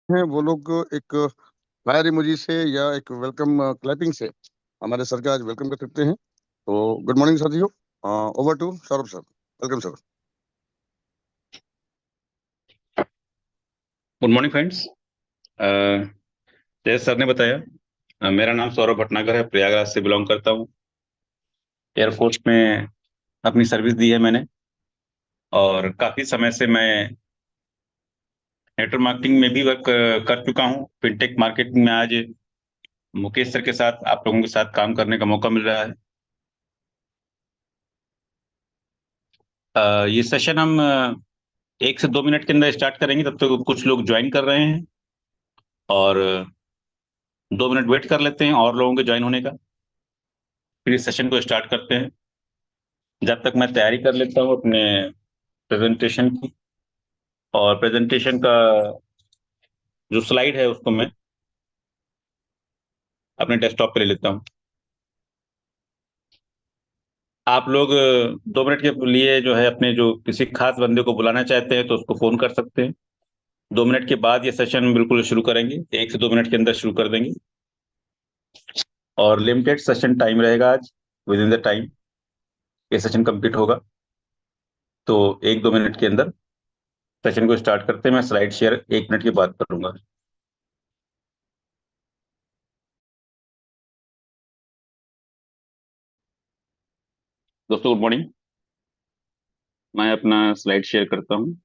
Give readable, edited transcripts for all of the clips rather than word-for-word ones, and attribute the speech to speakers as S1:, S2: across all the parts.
S1: हैं वो लोग एक फायर इमोजी से या एक वेलकम क्लैपिंग से हमारे सर का आज वेलकम कर सकते हैं। तो गुड मॉर्निंग साथियों। Over to Saurabh sir. Welcome sir.
S2: Good morning friends. जैसे सर ने बताया, मेरा नाम सौरभ भटनागर है, प्रयागराज से बिलोंग करता हूँ। एयरफोर्स में अपनी सर्विस दी है मैंने, और काफ़ी समय से मैं नेटवर्क मार्केटिंग में भी वर्क कर चुका हूँ। फिनटेक मार्केटिंग में आज मुकेश सर के साथ, आप लोगों के साथ काम करने का मौका मिल रहा है। ये सेशन हम 1 से 2 मिनट के अंदर स्टार्ट करेंगे, तब तक कुछ लोग ज्वाइन कर रहे हैं, और 2 मिनट वेट कर लेते हैं और लोगों के ज्वाइन होने का, फिर इस सेशन को स्टार्ट करते हैं। जब तक मैं तैयारी कर लेता हूँ अपने प्रेजेंटेशन की, और प्रेजेंटेशन का जो स्लाइड है उसको मैं अपने डेस्कटॉप पे ले लेता हूँ। आप लोग 2 मिनट के लिए जो है अपने जो किसी खास बंदे को बुलाना चाहते हैं तो उसको फोन कर सकते हैं। 2 मिनट के बाद ये सेशन बिल्कुल शुरू करेंगे, 1 से 2 मिनट के अंदर शुरू कर देंगे, और लिमिटेड सेशन टाइम रहेगा आज। विद इन द टाइम ये सेशन कंप्लीट होगा, तो 1-2 मिनट के अंदर सेशन को स्टार्ट करते हैं। मैं स्लाइड शेयर 1 मिनट के बाद करूंगा। दोस्तों गुड मॉर्निंग। मैं अपना स्लाइड शेयर करता हूँ।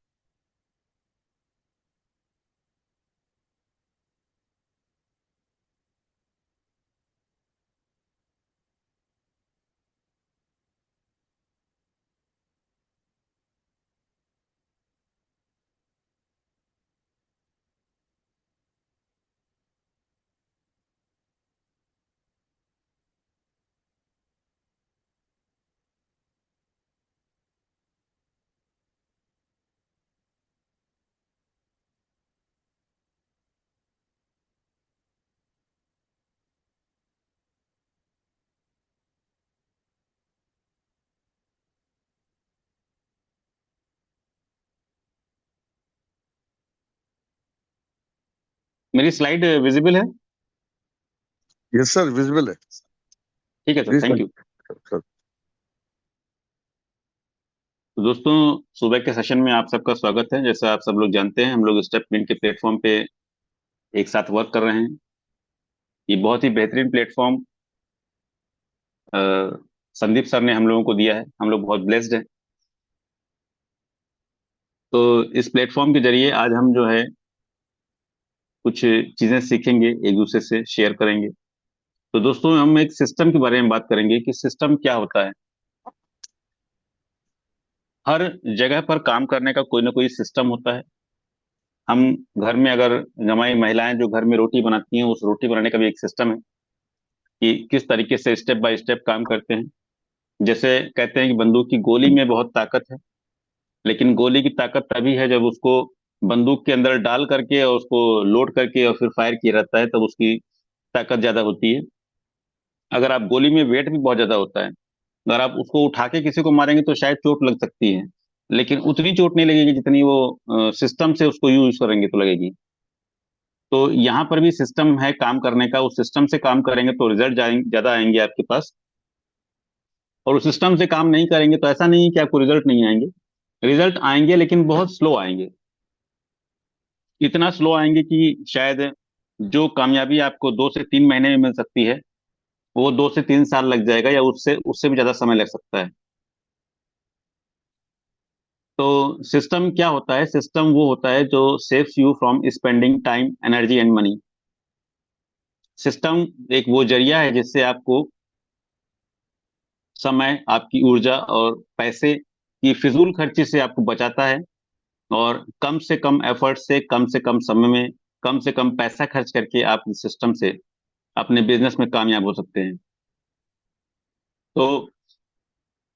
S2: मेरी स्लाइड विजिबल है?
S1: यस सर, विजिबल है।
S2: ठीक है sir,
S1: please
S2: thank you.
S1: Sir.
S2: तो दोस्तों, सुबह के सेशन में आप सबका स्वागत है। जैसा आप सब लोग जानते हैं, हम लोग स्टेप मिंट के प्लेटफॉर्म पे एक साथ वर्क कर रहे हैं। ये बहुत ही बेहतरीन प्लेटफॉर्म संदीप सर ने हम लोगों को दिया है। हम लोग बहुत ब्लेस्ड हैं। तो इस प्लेटफॉर्म के जरिए आज हम जो है कुछ चीजें सीखेंगे, एक दूसरे से शेयर करेंगे। तो दोस्तों, हम एक सिस्टम के बारे में बात करेंगे कि सिस्टम क्या होता है। हर जगह पर काम करने का कोई ना कोई सिस्टम होता है। हम घर में अगर, हमारी महिलाएं जो घर में रोटी बनाती हैं, उस रोटी बनाने का भी एक सिस्टम है कि किस तरीके से स्टेप बाय स्टेप काम करते हैं। जैसे कहते हैं कि बंदूक की गोली में बहुत ताकत है, लेकिन गोली की ताकत तभी है जब उसको बंदूक के अंदर डाल करके और उसको लोड करके और फिर फायर किया जाता है, तब उसकी ताकत ज्यादा होती है। अगर आप गोली में वेट भी बहुत ज्यादा होता है, अगर आप उसको उठा के किसी को मारेंगे तो शायद चोट लग सकती है, लेकिन उतनी चोट नहीं लगेगी जितनी वो सिस्टम से उसको यूज करेंगे तो लगेगी। तो यहाँ पर भी सिस्टम है काम करने का। उस सिस्टम से काम करेंगे तो रिजल्ट ज्यादा आएंगे आपके पास, और उस सिस्टम से काम नहीं करेंगे तो ऐसा नहीं है कि आपको रिजल्ट नहीं आएंगे। रिजल्ट आएंगे, लेकिन बहुत स्लो आएंगे। इतना स्लो आएंगे कि शायद जो कामयाबी आपको 2 से 3 महीने में मिल सकती है, वो 2 से 3 साल लग जाएगा, या उससे उससे भी ज्यादा समय लग सकता है। तो सिस्टम क्या होता है? सिस्टम वो होता है जो saves you from spending time, energy and money. System एक वो जरिया है जिससे आपको समय, आपकी ऊर्जा और पैसे की फिजूल खर्ची से आपको बचाता है, और कम से कम एफर्ट से, कम से कम समय में, कम से कम पैसा खर्च करके आप इस सिस्टम से अपने बिजनेस में कामयाब हो सकते हैं। तो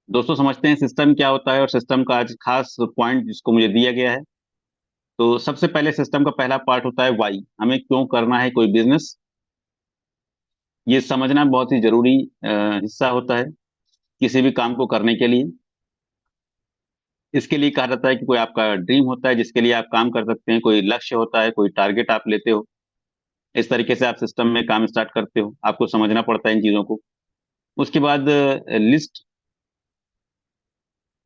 S2: दोस्तों, समझते हैं सिस्टम क्या होता है और सिस्टम का आज खास पॉइंट जिसको मुझे दिया गया है। तो सबसे पहले सिस्टम का पहला पार्ट होता है वाई। हमें क्यों करना है कोई बिजनेस, ये समझना बहुत ही जरूरी हिस्सा होता है किसी भी काम को करने के लिए। इसके लिए कहा जाता है कि कोई आपका ड्रीम होता है जिसके लिए आप काम कर सकते हैं, कोई लक्ष्य होता है, कोई टारगेट आप लेते हो। इस तरीके से आप सिस्टम में काम स्टार्ट करते हो, आपको समझना पड़ता है इन चीजों को। उसके बाद लिस्ट,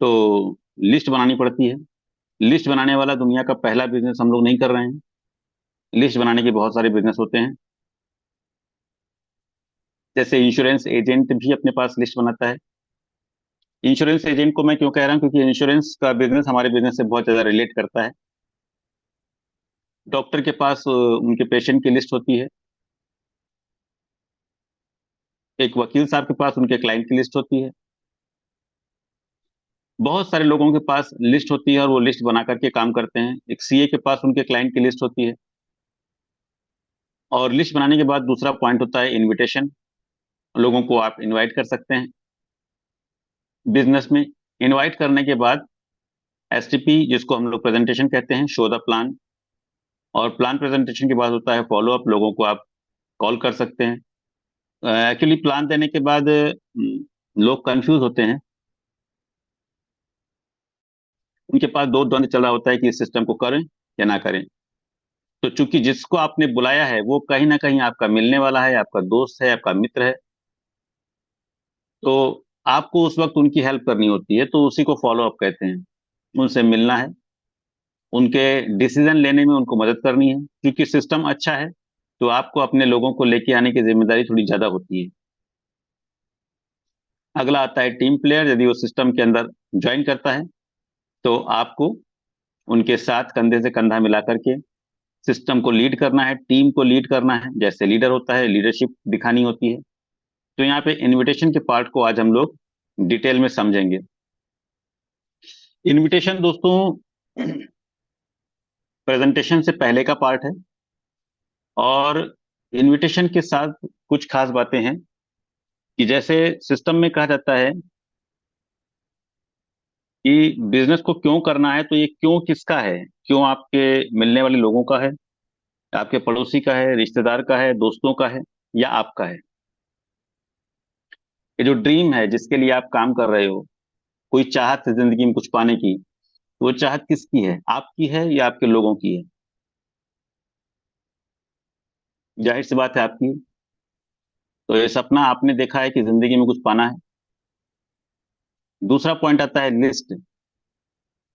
S2: तो लिस्ट बनानी पड़ती है। लिस्ट बनाने वाला दुनिया का पहला बिजनेस हम लोग नहीं कर रहे हैं। लिस्ट बनाने के बहुत सारे बिजनेस होते हैं। जैसे इंश्योरेंस एजेंट भी अपने पास लिस्ट बनाता है। इंश्योरेंस एजेंट को मैं क्यों कह रहा हूँ, क्योंकि इंश्योरेंस का बिजनेस हमारे बिजनेस से बहुत ज्यादा रिलेट करता है। डॉक्टर के पास उनके पेशेंट की लिस्ट होती है। एक वकील साहब के पास उनके क्लाइंट की लिस्ट होती है। बहुत सारे लोगों के पास लिस्ट होती है और वो लिस्ट बना करके काम करते हैं। एक सीए के पास उनके क्लाइंट की लिस्ट होती है। और लिस्ट बनाने के बाद दूसरा पॉइंट होता है इनविटेशन। लोगों को आप इनवाइट कर सकते हैं बिजनेस में। इनवाइट करने के बाद एसटीपी, जिसको हम लोग प्रेजेंटेशन कहते हैं, शो द प्लान। और प्लान प्रेजेंटेशन के बाद होता है फॉलो अप। लोगों को आप कॉल कर सकते हैं। एक्चुअली प्लान देने के बाद लोग कंफ्यूज होते हैं। उनके पास दो द्वंद चल रहा होता है कि इस सिस्टम को करें या ना करें। तो चूंकि जिसको आपने बुलाया है वो कहीं ना कहीं आपका मिलने वाला है, आपका दोस्त है, आपका मित्र है, तो आपको उस वक्त उनकी हेल्प करनी होती है, तो उसी को फॉलो अप कहते हैं। उनसे मिलना है, उनके डिसीजन लेने में उनको मदद करनी है। क्योंकि सिस्टम अच्छा है तो आपको अपने लोगों को लेके आने की जिम्मेदारी थोड़ी ज्यादा होती है। अगला आता है टीम प्लेयर। यदि वो सिस्टम के अंदर ज्वाइन करता है तो आपको उनके साथ कंधे से कंधा मिला करके सिस्टम को लीड करना है, टीम को लीड करना है। जैसे लीडर होता है, लीडरशिप दिखानी होती है। तो यहाँ पे इनविटेशन के पार्ट को आज हम लोग डिटेल में समझेंगे। इनविटेशन दोस्तों प्रेजेंटेशन से पहले का पार्ट है। और इनविटेशन के साथ कुछ खास बातें हैं कि जैसे सिस्टम में कहा जाता है कि बिजनेस को क्यों करना है, तो ये क्यों किसका है? क्यों आपके मिलने वाले लोगों का है, आपके पड़ोसी का है, रिश्तेदार का है, दोस्तों का है, या आपका है? ये जो ड्रीम है जिसके लिए आप काम कर रहे हो, कोई चाहत है जिंदगी में कुछ पाने की, तो वो चाहत किसकी है? आपकी है या आपके लोगों की है? जाहिर सी बात है आपकी। तो ये सपना आपने देखा है कि जिंदगी में कुछ पाना है। दूसरा पॉइंट आता है लिस्ट।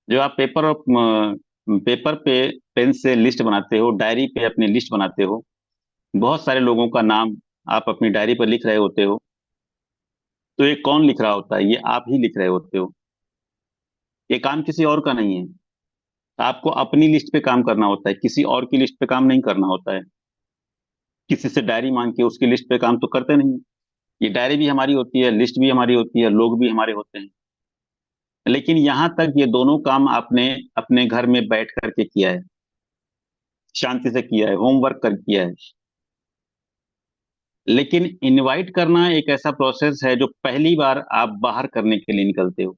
S2: जो आप पेपर पे पेन से लिस्ट बनाते हो, डायरी पे अपनी लिस्ट बनाते हो, बहुत सारे लोगों का नाम आप अपनी डायरी पर लिख रहे होते हो, तो ये कौन लिख रहा होता है? ये आप ही लिख रहे होते हो। ये काम किसी और का नहीं है। आपको अपनी लिस्ट पे काम करना होता है, किसी और की लिस्ट पे काम नहीं करना होता है। किसी से डायरी मांग के उसकी लिस्ट पे काम तो करते नहीं। ये डायरी भी हमारी होती है, लिस्ट भी हमारी होती है, लोग भी हमारे होते हैं। लेकिन यहां तक ये दोनों काम आपने अपने घर में बैठ करके किया है, शांति से किया है, होमवर्क कर किया है। लेकिन इनवाइट करना एक ऐसा प्रोसेस है जो पहली बार आप बाहर करने के लिए निकलते हो,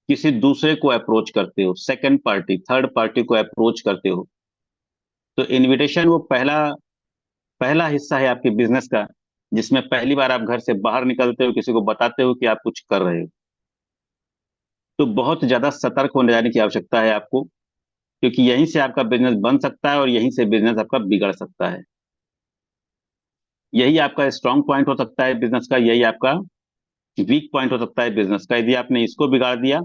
S2: किसी दूसरे को अप्रोच करते हो, सेकंड पार्टी, थर्ड पार्टी को अप्रोच करते हो। तो इनविटेशन वो पहला पहला हिस्सा है आपके बिजनेस का, जिसमें पहली बार आप घर से बाहर निकलते हो, किसी को बताते हो कि आप कुछ कर रहे हो। तो बहुत ज्यादा सतर्क होने जाने की आवश्यकता है आपको, क्योंकि यहीं से आपका बिजनेस बन सकता है और यहीं से बिजनेस आपका बिगड़ सकता है। यही आपका स्ट्रांग पॉइंट हो सकता है बिजनेस का, यही आपका वीक पॉइंट हो सकता है बिजनेस का। यदि आपने इसको बिगाड़ दिया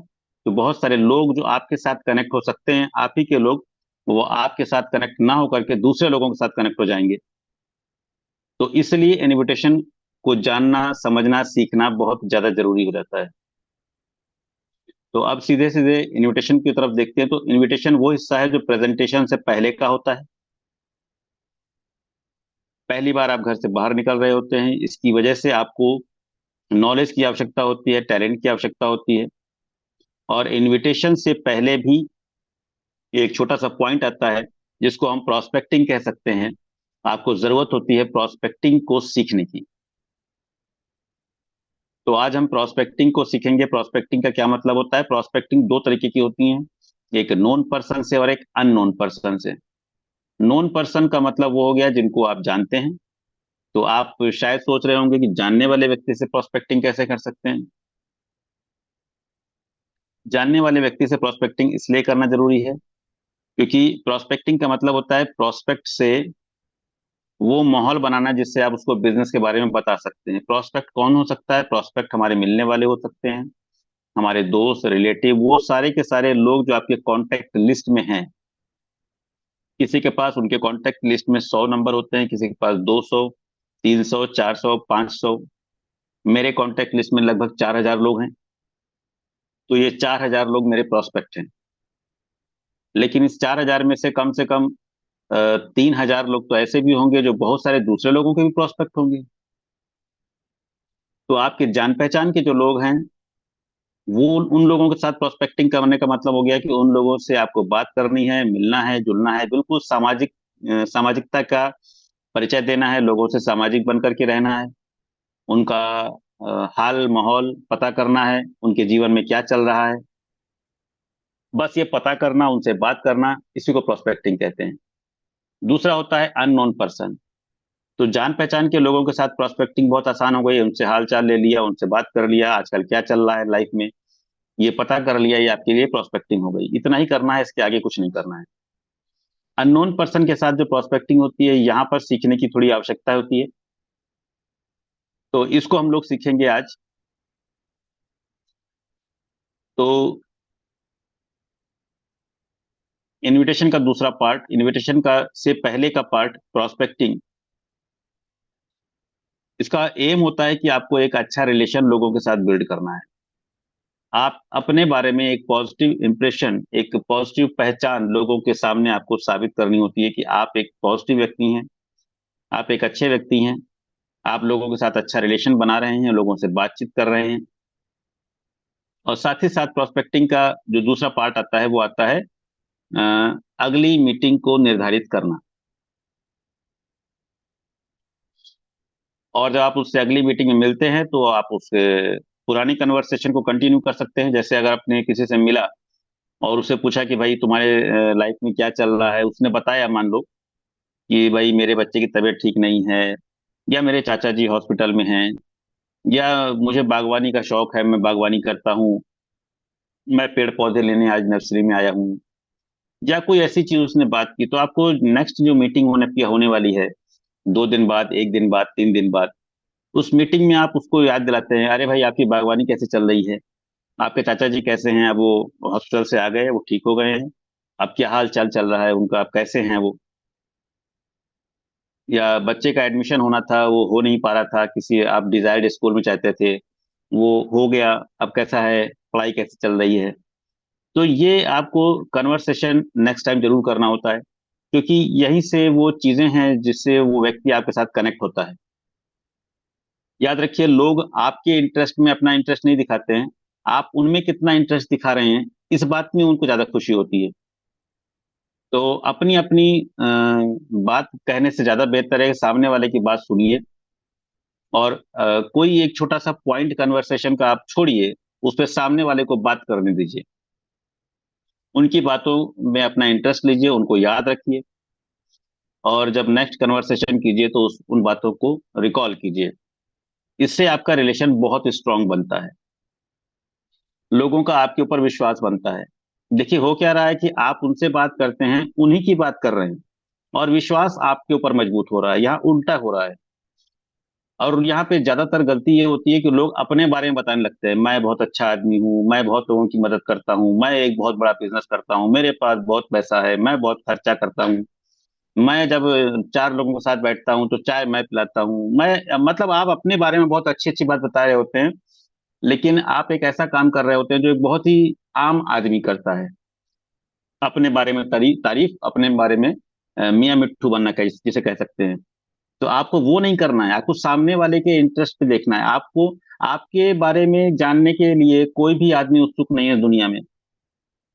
S2: तो बहुत सारे लोग जो आपके साथ कनेक्ट हो सकते हैं, आप ही के लोग, वो आपके साथ कनेक्ट ना होकर के दूसरे लोगों के साथ कनेक्ट हो जाएंगे। तो इसलिए इनविटेशन को जानना, समझना, सीखना बहुत ज्यादा जरूरी हो जाता है। तो अब सीधे सीधे इनविटेशन की तरफ देखते हैं। तो इनविटेशन वो हिस्सा है जो प्रेजेंटेशन से पहले का होता है। पहली बार आप घर से बाहर निकल रहे होते हैं, इसकी वजह से आपको नॉलेज की आवश्यकता होती है, टैलेंट की आवश्यकता होती है। और इनविटेशन से पहले भी एक छोटा सा पॉइंट आता है जिसको हम प्रोस्पेक्टिंग कह सकते हैं। आपको जरूरत होती है प्रोस्पेक्टिंग को सीखने की। तो आज हम प्रोस्पेक्टिंग को सीखेंगे। प्रोस्पेक्टिंग का क्या मतलब होता है? प्रोस्पेक्टिंग दो तरीके की होती है, एक नोन पर्सन से और एक अननोन पर्सन से। नोन पर्सन का मतलब वो हो गया जिनको आप जानते हैं। तो आप शायद सोच रहे होंगे कि जानने वाले व्यक्ति से प्रोस्पेक्टिंग कैसे कर सकते हैं। जानने वाले व्यक्ति से प्रोस्पेक्टिंग इसलिए करना जरूरी है क्योंकि प्रोस्पेक्टिंग का मतलब होता है प्रोस्पेक्ट से वो माहौल बनाना जिससे आप उसको बिजनेस के बारे में बता सकते हैं। प्रोस्पेक्ट कौन हो सकता है? प्रोस्पेक्ट हमारे मिलने वाले हो सकते हैं, हमारे दोस्त, रिलेटिव, वो सारे के सारे लोग जो आपके कॉन्टेक्ट लिस्ट में हैं। किसी के पास उनके कॉन्टेक्ट लिस्ट में 100 नंबर होते हैं, किसी के पास 200, 300, 400, 500। मेरे कॉन्टेक्ट लिस्ट में लगभग 4000 लोग हैं। तो ये 4000 लोग मेरे प्रोस्पेक्ट हैं। लेकिन इस 4000 में से कम 3000 लोग तो ऐसे भी होंगे जो बहुत सारे दूसरे लोगों के भी प्रोस्पेक्ट होंगे। तो आपके जान पहचान के जो लोग हैं, वो उन लोगों के साथ प्रोस्पेक्टिंग करने का मतलब हो गया कि उन लोगों से आपको बात करनी है, मिलना है, जुलना है, बिल्कुल सामाजिकता का परिचय देना है, लोगों से सामाजिक बनकर के रहना है, उनका हाल माहौल पता करना है, उनके जीवन में क्या चल रहा है। बस ये पता करना, उनसे बात करना, इसी को प्रोस्पेक्टिंग कहते हैं। दूसरा होता है अननोन पर्सन। तो जान पहचान के लोगों के साथ प्रोस्पेक्टिंग बहुत आसान हो गई। उनसे हाल चाल ले लिया, उनसे बात कर लिया, आजकल क्या चल रहा है लाइफ में ये पता कर लिया, ये आपके लिए प्रोस्पेक्टिंग हो गई। इतना ही करना है, इसके आगे कुछ नहीं करना है। अननोन पर्सन के साथ जो प्रोस्पेक्टिंग होती है, यहाँ पर सीखने की थोड़ी आवश्यकता होती है। तो इसको हम लोग सीखेंगे आज। तो इनविटेशन का दूसरा पार्ट, इनविटेशन का से पहले का पार्ट प्रोस्पेक्टिंग, इसका एम होता है कि आपको एक अच्छा रिलेशन लोगों के साथ बिल्ड करना है। आप अपने बारे में एक पॉजिटिव इंप्रेशन, एक पॉजिटिव पहचान लोगों के सामने आपको साबित करनी होती है कि आप एक पॉजिटिव व्यक्ति हैं, आप एक अच्छे व्यक्ति हैं, आप लोगों के साथ अच्छा रिलेशन बना रहे हैं, लोगों से बातचीत कर रहे हैं। और साथ ही साथ प्रोस्पेक्टिंग का जो दूसरा पार्ट आता है वो आता है अगली मीटिंग को निर्धारित करना। और जब आप उससे अगली मीटिंग में मिलते हैं तो आप उसके पुरानी कन्वर्सेशन को कंटिन्यू कर सकते हैं। जैसे अगर आपने किसी से मिला और उससे पूछा कि भाई तुम्हारे लाइफ में क्या चल रहा है, उसने बताया मान लो कि भाई मेरे बच्चे की तबीयत ठीक नहीं है, या मेरे चाचा जी हॉस्पिटल में हैं, या मुझे बागवानी का शौक है, मैं बागवानी करता हूँ, मैं पेड़ पौधे लेने आज नर्सरी में आया हूँ, या कोई ऐसी चीज उसने बात की, तो आपको नेक्स्ट जो मीटिंग होने वाली है, 2 दिन बाद, 1 दिन बाद, 3 दिन बाद, उस मीटिंग में आप उसको याद दिलाते हैं, अरे भाई आपकी बागवानी कैसे चल रही है, आपके चाचा जी कैसे हैं, अब वो हॉस्पिटल से आ गए, वो ठीक हो गए हैं, अब क्या हाल चाल चल रहा है उनका, अब कैसे हैं वो। या बच्चे का एडमिशन होना था, वो हो नहीं पा रहा था, किसी आप डिजायर्ड स्कूल में चाहते थे, वो हो गया, अब कैसा है, पढ़ाई कैसे चल रही है। तो ये आपको कन्वर्सेशन नेक्स्ट टाइम जरूर करना होता है, क्योंकि यहीं से वो चीजें हैं जिससे वो व्यक्ति आपके साथ कनेक्ट होता है। याद रखिए, लोग आपके इंटरेस्ट में अपना इंटरेस्ट नहीं दिखाते हैं, आप उनमें कितना इंटरेस्ट दिखा रहे हैं, इस बात में उनको ज्यादा खुशी होती है। तो अपनी अपनी बात कहने से ज्यादा बेहतर है कि सामने वाले की बात सुनिए, और कोई एक छोटा सा पॉइंट कन्वर्सेशन का आप छोड़िए, उस पर सामने वाले को बात करने दीजिए, उनकी बातों में अपना इंटरेस्ट लीजिए, उनको याद रखिए, और जब नेक्स्ट कन्वर्सेशन कीजिए तो उन बातों को रिकॉल कीजिए। इससे आपका रिलेशन बहुत स्ट्रांग बनता है, लोगों का आपके ऊपर विश्वास बनता है। देखिए, हो क्या रहा है कि आप उनसे बात करते हैं, उन्हीं की बात कर रहे हैं, और विश्वास आपके ऊपर मजबूत हो रहा है। यहाँ उल्टा हो रहा है। और यहाँ पे ज्यादातर गलती ये होती है कि लोग अपने बारे में बताने लगते हैं, मैं बहुत अच्छा आदमी हूँ, मैं बहुत लोगों की मदद करता हूँ, मैं एक बहुत बड़ा बिजनेस करता हूँ, मेरे पास बहुत पैसा है, मैं बहुत खर्चा करता हूँ, मैं जब 4 लोगों के साथ बैठता हूँ तो चाय मैं पिलाता हूँ, मैं, मतलब आप अपने बारे में बहुत अच्छी अच्छी बात बता रहे होते हैं, लेकिन आप एक ऐसा काम कर रहे होते हैं जो एक बहुत ही आम आदमी करता है। अपने बारे में तारीफ, अपने बारे में मियाँ मिट्ठू बनना जिसे कह सकते हैं। तो आपको वो नहीं करना है, आपको सामने वाले के इंटरेस्ट पे देखना है। आपको आपके बारे में जानने के लिए कोई भी आदमी उत्सुक नहीं है दुनिया में।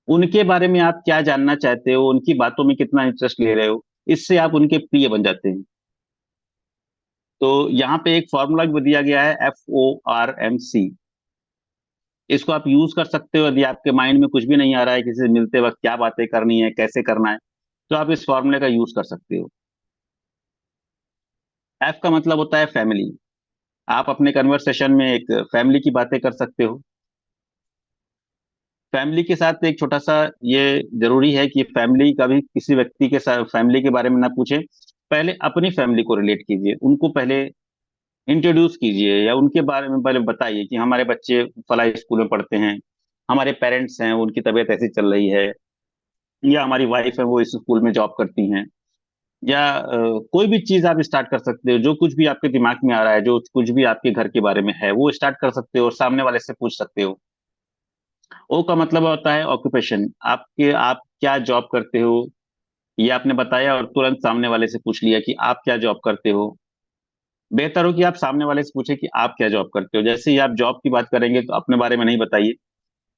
S2: उनके बारे में आप क्या जानना चाहते हो, उनकी बातों में कितना इंटरेस्ट ले रहे हो, इससे आप उनके प्रिय बन जाते हैं। तो यहाँ पे एक फॉर्मूला भी दिया गया है, FORMC। इसको आप यूज कर सकते हो। यदि आपके माइंड में कुछ भी नहीं आ रहा है, किसी से मिलते वक्त क्या बातें करनी है, कैसे करना है, तो आप इस फॉर्मूले का यूज कर सकते हो। F का मतलब होता है फैमिली। आप अपने कन्वर्सेशन में एक फैमिली की बातें कर सकते हो। फैमिली के साथ एक छोटा सा ये जरूरी है कि फैमिली का भी किसी व्यक्ति के साथ फैमिली के बारे में ना पूछें। पहले अपनी फैमिली को रिलेट कीजिए, उनको पहले इंट्रोड्यूस कीजिए या उनके बारे में पहले बताइए कि हमारे बच्चे फला स्कूल में पढ़ते हैं, हमारे पेरेंट्स हैं उनकी तबीयत ऐसी चल रही है, या हमारी वाइफ है वो इस स्कूल में जॉब करती हैं, या कोई भी चीज आप स्टार्ट कर सकते हो। जो कुछ भी आपके दिमाग में आ रहा है, जो कुछ भी आपके घर के बारे में है, वो स्टार्ट कर सकते हो और सामने वाले से पूछ सकते हो। ओ का मतलब होता है ऑक्यूपेशन, आप क्या जॉब करते हो, ये आपने बताया और तुरंत सामने वाले से पूछ लिया कि आप क्या जॉब करते हो। बेहतर हो कि आप सामने वाले से पूछे कि आप क्या जॉब करते हो। जैसे ही आप जॉब की बात करेंगे तो अपने बारे में नहीं बताइए,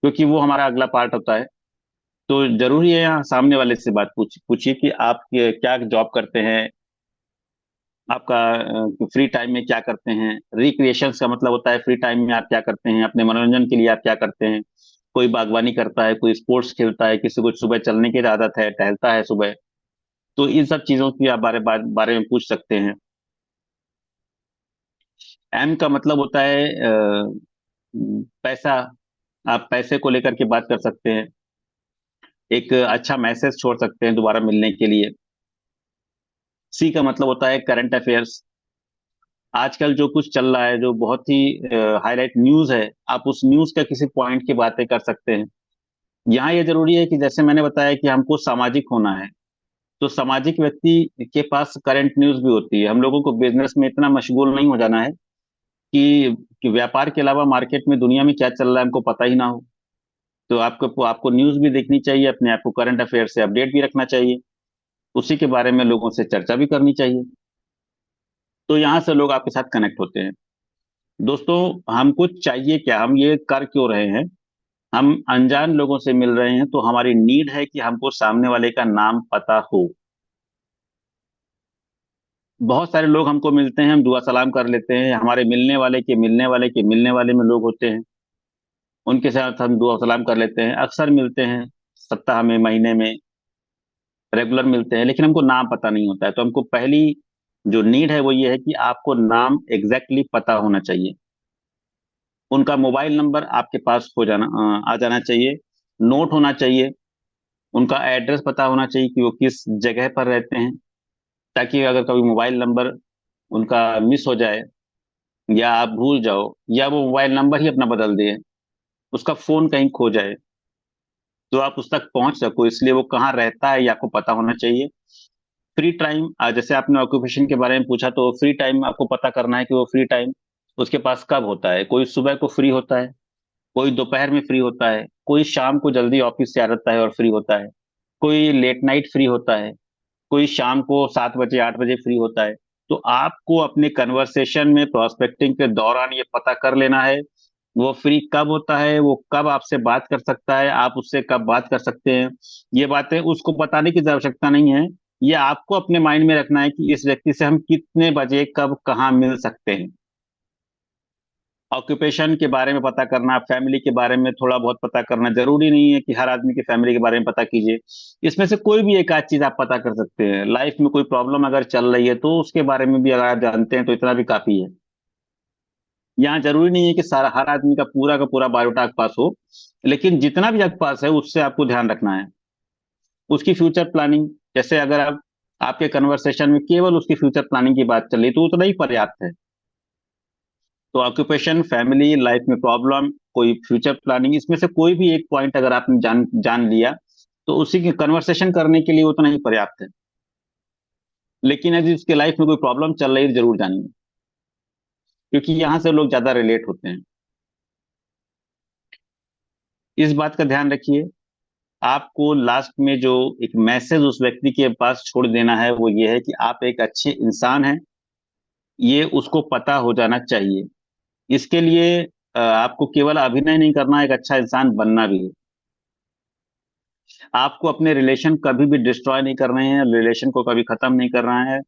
S2: क्योंकि वो हमारा अगला पार्ट होता है। तो जरूरी है यहाँ सामने वाले से बात पूछिए कि आप क्या जॉब करते हैं, आपका फ्री टाइम में क्या करते हैं। रिक्रिएशंस का मतलब होता है फ्री टाइम में आप क्या करते हैं, अपने मनोरंजन के लिए आप क्या करते हैं। कोई बागवानी करता है, कोई स्पोर्ट्स खेलता है, किसी को सुबह चलने की आदत है, टहलता है सुबह। तो इन सब चीजों की आप बारे में पूछ सकते हैं। एम का मतलब होता है पैसा। आप पैसे को लेकर के बात कर सकते हैं, एक अच्छा मैसेज छोड़ सकते हैं दोबारा मिलने के लिए। सी का मतलब होता है करंट अफेयर्स। आजकल जो कुछ चल रहा है, जो बहुत ही हाईलाइट न्यूज है, आप उस न्यूज का किसी पॉइंट की बातें कर सकते हैं। यहाँ ये जरूरी है कि जैसे मैंने बताया कि हमको सामाजिक होना है, तो सामाजिक व्यक्ति के पास करंट न्यूज भी होती है। हम लोगों को बिजनेस में इतना मशगूल नहीं हो जाना है कि व्यापार के अलावा मार्केट में दुनिया में क्या चल रहा है हमको पता ही ना हो। तो आपको आपको न्यूज भी देखनी चाहिए, अपने आप को करंट अफेयर से अपडेट भी रखना चाहिए, उसी के बारे में लोगों से चर्चा भी करनी चाहिए। तो यहाँ से लोग आपके साथ कनेक्ट होते हैं। दोस्तों, हमको चाहिए क्या, हम ये कर क्यों रहे हैं? हम अनजान लोगों से मिल रहे हैं, तो हमारी नीड है कि हमको सामने वाले का नाम पता हो। बहुत सारे लोग हमको मिलते हैं, हम दुआ सलाम कर लेते हैं, हमारे मिलने वाले के मिलने वाले के मिलने वाले में लोग होते हैं, उनके साथ हम दुआ सलाम कर लेते हैं, अक्सर मिलते हैं, सप्ताह में, महीने में, रेगुलर मिलते हैं, लेकिन हमको नाम पता नहीं होता है। तो हमको पहली जो नीड है वो ये है कि आपको नाम एग्जैक्टली पता होना चाहिए। उनका मोबाइल नंबर आपके पास आ जाना चाहिए, नोट होना चाहिए। उनका एड्रेस पता होना चाहिए कि वो किस जगह पर रहते हैं, ताकि अगर कभी मोबाइल नंबर उनका मिस हो जाए, या आप भूल जाओ, या वो मोबाइल नंबर ही अपना बदल दिए, उसका फोन कहीं खो जाए, तो आप उस तक पहुंच सको। इसलिए वो कहाँ रहता है ये आपको पता होना चाहिए। फ्री टाइम, जैसे आपने ऑक्यूपेशन के बारे में पूछा, तो फ्री टाइम आपको पता करना है कि वो फ्री टाइम उसके पास कब होता है। कोई सुबह को फ्री होता है, कोई दोपहर में फ्री होता है, कोई शाम को जल्दी ऑफिस से आ जाता है और फ्री होता है, कोई लेट नाइट फ्री होता है, कोई शाम को 7 बजे 8 बजे फ्री होता है। तो आपको अपने कन्वर्सेशन में प्रोस्पेक्टिंग के दौरान ये पता कर लेना है वो फ्री कब होता है, वो कब आपसे बात कर सकता है, आप उससे कब बात कर सकते हैं। ये बातें उसको बताने की आवश्यकता नहीं है, ये आपको अपने माइंड में रखना है कि इस व्यक्ति से हम कितने बजे कब कहाँ मिल सकते हैं। ऑक्यूपेशन के बारे में पता करना, फैमिली के बारे में थोड़ा बहुत पता करना, जरूरी नहीं है कि हर आदमी की फैमिली के बारे में पता कीजिए। इसमें से कोई भी एक आध चीज आप पता कर सकते हैं। लाइफ में कोई प्रॉब्लम अगर चल रही है तो उसके बारे में भी अगर आप जानते हैं तो इतना भी काफी है। यहाँ जरूरी नहीं है कि सारा हर आदमी का पूरा बायोडाटा आपके पास हो, लेकिन जितना भी आपके पास है उससे आपको ध्यान रखना है। उसकी फ्यूचर प्लानिंग, जैसे अगर आप आपके कन्वर्सेशन में केवल उसकी फ्यूचर प्लानिंग की बात चल रही तो उतना ही पर्याप्त है। तो ऑक्यूपेशन, फैमिली, लाइफ में प्रॉब्लम, कोई फ्यूचर प्लानिंग, इसमें से कोई भी एक पॉइंट अगर आपने जान जान लिया तो उसी की कन्वर्सेशन करने के लिए उतना ही पर्याप्त है। लेकिन यदि उसके लाइफ में कोई प्रॉब्लम चल रही है जरूर जानिए, क्योंकि यहाँ से लोग ज्यादा रिलेट होते हैं। इस बात का ध्यान रखिए, आपको लास्ट में जो एक मैसेज उस व्यक्ति के पास छोड़ देना है वो ये है कि आप एक अच्छे इंसान हैं, ये उसको पता हो जाना चाहिए। इसके लिए आपको केवल अभिनय नहीं करना, एक अच्छा इंसान बनना भी है। आपको अपने रिलेशन कभी भी डिस्ट्रॉय नहीं करने हैं, रिलेशन को कभी खत्म नहीं करना है,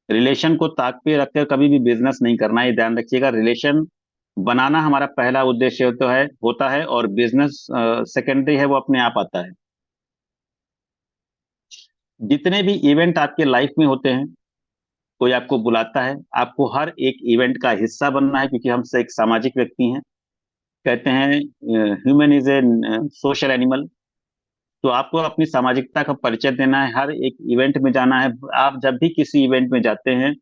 S2: रिलेशन को ताक पे रखकर कभी भी बिजनेस नहीं करना है। ये ध्यान रखिएगा, रिलेशन बनाना हमारा पहला उद्देश्य होता है और बिजनेस सेकेंडरी है, वो अपने आप आता है। जितने भी इवेंट आपके लाइफ में होते हैं, कोई आपको बुलाता है, आपको हर एक इवेंट का हिस्सा बनना है, क्योंकि हम से एक सामाजिक व्यक्ति हैं। कहते हैं human is a social animal. तो आपको अपनी सामाजिकता का परिचय देना है, हर एक इवेंट में जाना है। आप जब भी किसी इवेंट में जाते हैं,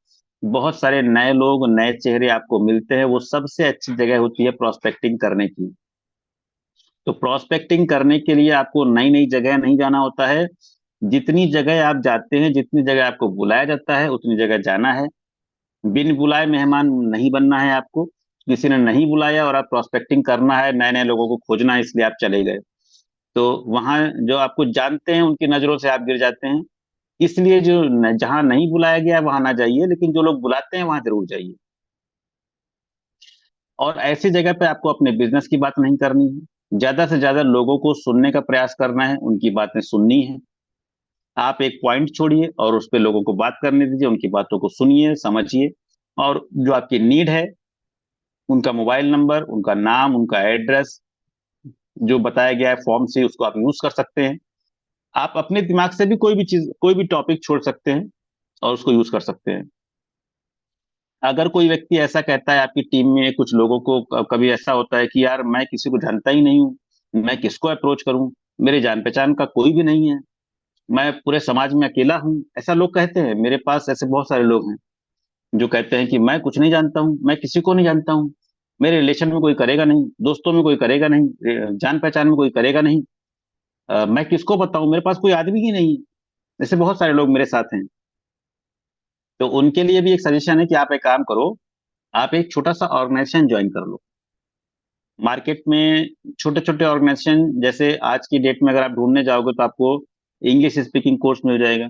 S2: बहुत सारे नए लोग, नए चेहरे आपको मिलते हैं। वो सबसे अच्छी जगह होती है प्रोस्पेक्टिंग करने की। तो प्रोस्पेक्टिंग करने के लिए आपको नई नई जगह नहीं जाना होता है। जितनी जगह आप जाते हैं, जितनी जगह आपको बुलाया जाता है, उतनी जगह जाना है। बिन बुलाए मेहमान नहीं बनना है आपको। किसी ने नहीं बुलाया और आप प्रोस्पेक्टिंग करना है, नए नए लोगों को खोजना है, इसलिए आप चले गए। तो वहां जो आपको जानते हैं उनकी नजरों से आप गिर जाते हैं। इसलिए जहां नहीं बुलाया गया वहां ना जाइए, लेकिन जो लोग बुलाते हैं वहां जरूर जाइए। और ऐसी जगह पे आपको अपने बिजनेस की बात नहीं करनी है, ज्यादा से ज्यादा लोगों को सुनने का प्रयास करना है, उनकी बातें सुननी है। आप एक पॉइंट छोड़िए और उस पर लोगों को बात करने दीजिए, उनकी बातों को सुनिए, समझिए। और जो आपकी नीड है, उनका मोबाइल नंबर, उनका नाम, उनका एड्रेस, जो बताया गया है फॉर्म से, उसको आप यूज कर सकते हैं। आप अपने दिमाग से भी कोई भी चीज, कोई भी टॉपिक छोड़ सकते हैं और उसको यूज कर सकते हैं। अगर कोई व्यक्ति ऐसा कहता है, आपकी टीम में कुछ लोगों को कभी ऐसा होता है कि यार मैं किसी को जानता ही नहीं हूँ, मैं किसको अप्रोच करूं, मेरे जान पहचान का कोई भी नहीं है, मैं पूरे समाज में अकेला हूँ, ऐसा लोग कहते हैं। मेरे पास ऐसे बहुत सारे लोग हैं जो कहते हैं कि मैं कुछ नहीं जानता हूँ, मैं किसी को नहीं जानता हूँ, मेरे रिलेशन में कोई करेगा नहीं, दोस्तों में कोई करेगा नहीं, जान पहचान में कोई करेगा नहीं, मैं किसको बताऊं, मेरे पास कोई आदमी ही नहीं है। ऐसे बहुत सारे लोग मेरे साथ हैं। तो उनके लिए भी एक सजेशन है कि आप एक काम करो, आप एक छोटा सा ऑर्गेनाइजेशन ज्वाइन कर लो। मार्केट में छोटे छोटे ऑर्गेनाइजेशन, जैसे आज की डेट में अगर आप ढूंढने जाओगे तो आपको इंग्लिश स्पीकिंग कोर्स मिल जाएगा।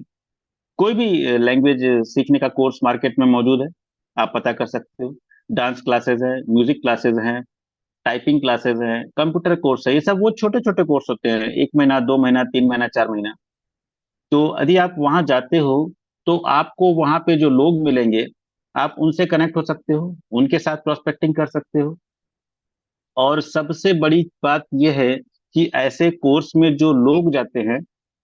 S2: कोई भी लैंग्वेज सीखने का कोर्स मार्केट में मौजूद है, आप पता कर सकते हो। डांस क्लासेस है, म्यूजिक क्लासेस हैं, टाइपिंग क्लासेस हैं, कंप्यूटर कोर्स है। ये सब वो छोटे छोटे कोर्स होते हैं, 1 महीना, 2 महीना, 3 महीना, 4 महीना। तो यदि आप वहां जाते हो तो आपको वहां पे जो लोग मिलेंगे, आप उनसे कनेक्ट हो सकते हो, उनके साथ प्रोस्पेक्टिंग कर सकते हो। और सबसे बड़ी बात यह है कि ऐसे कोर्स में जो लोग जाते हैं,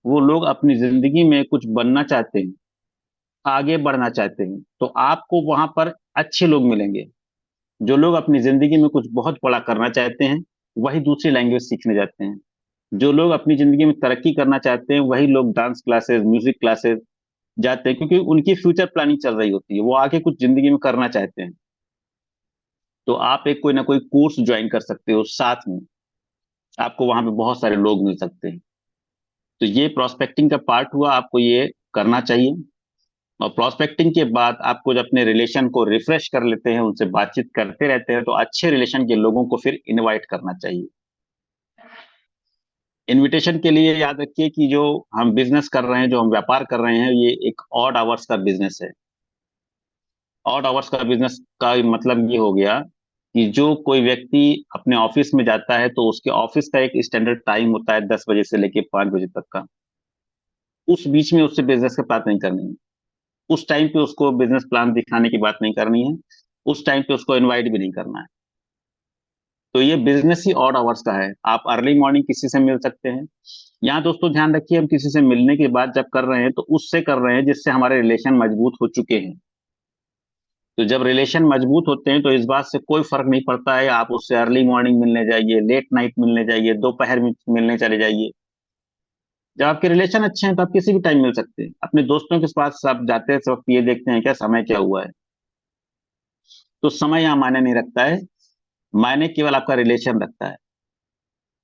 S2: वो लोग अपनी जिंदगी में कुछ बनना चाहते हैं, आगे बढ़ना चाहते हैं। तो आपको वहां पर अच्छे लोग मिलेंगे। जो लोग अपनी जिंदगी में कुछ बहुत बड़ा करना चाहते हैं, वही दूसरी लैंग्वेज सीखने जाते हैं। जो लोग अपनी जिंदगी में तरक्की करना चाहते हैं, वही लोग डांस क्लासेस, म्यूजिक क्लासेस जाते हैं, क्योंकि उनकी फ्यूचर प्लानिंग चल रही होती है, वो आगे कुछ जिंदगी में करना चाहते हैं। तो आप एक कोई ना कोई कोर्स ज्वाइन कर सकते हो साथ में, आपको वहां पे बहुत सारे लोग मिल सकते हैं। तो ये प्रोस्पेक्टिंग का पार्ट हुआ, आपको ये करना चाहिए। और प्रोस्पेक्टिंग के बाद आपको जब अपने रिलेशन को रिफ्रेश कर लेते हैं, उनसे बातचीत करते रहते हैं, तो अच्छे रिलेशन के लोगों को फिर इनवाइट करना चाहिए। इनविटेशन के लिए याद रखिए कि जो हम बिजनेस कर रहे हैं, जो हम व्यापार कर रहे हैं, ये एक ऑड आवर्स का बिजनेस है। ऑड आवर्स का बिजनेस का मतलब ये हो गया कि जो कोई व्यक्ति अपने ऑफिस में जाता है, तो उसके ऑफिस का एक स्टैंडर्ड टाइम होता है, 10 बजे से लेके 5 बजे तक का। उस बीच में उससे बिजनेस की बात नहीं करनी है। उस टाइम पे उसको बिजनेस प्लान दिखाने की बात नहीं करनी है। उस टाइम पे उसको इनवाइट भी नहीं करना है। तो ये बिजनेस ही ऑड आवर्स का है। आप अर्ली मॉर्निंग किसी से मिल सकते हैं। यहाँ दोस्तों ध्यान रखिए, हम किसी से मिलने की बात जब कर रहे हैं, तो उससे कर रहे हैं जिससे हमारे रिलेशन मजबूत हो चुके हैं। तो जब रिलेशन मजबूत होते हैं, तो इस बात से कोई फर्क नहीं पड़ता है आप उससे अर्ली मॉर्निंग मिलने जाइए, लेट नाइट मिलने जाइए, दोपहर में मिलने चले जाइए। जब आपके रिलेशन अच्छे हैं तो आप किसी भी टाइम मिल सकते हैं। अपने दोस्तों के पास आप जाते हैं, वक्त ये देखते हैं क्या समय क्या हुआ है। तो समय यहाँ मायने नहीं रखता है, मायने केवल आपका रिलेशन रखता है।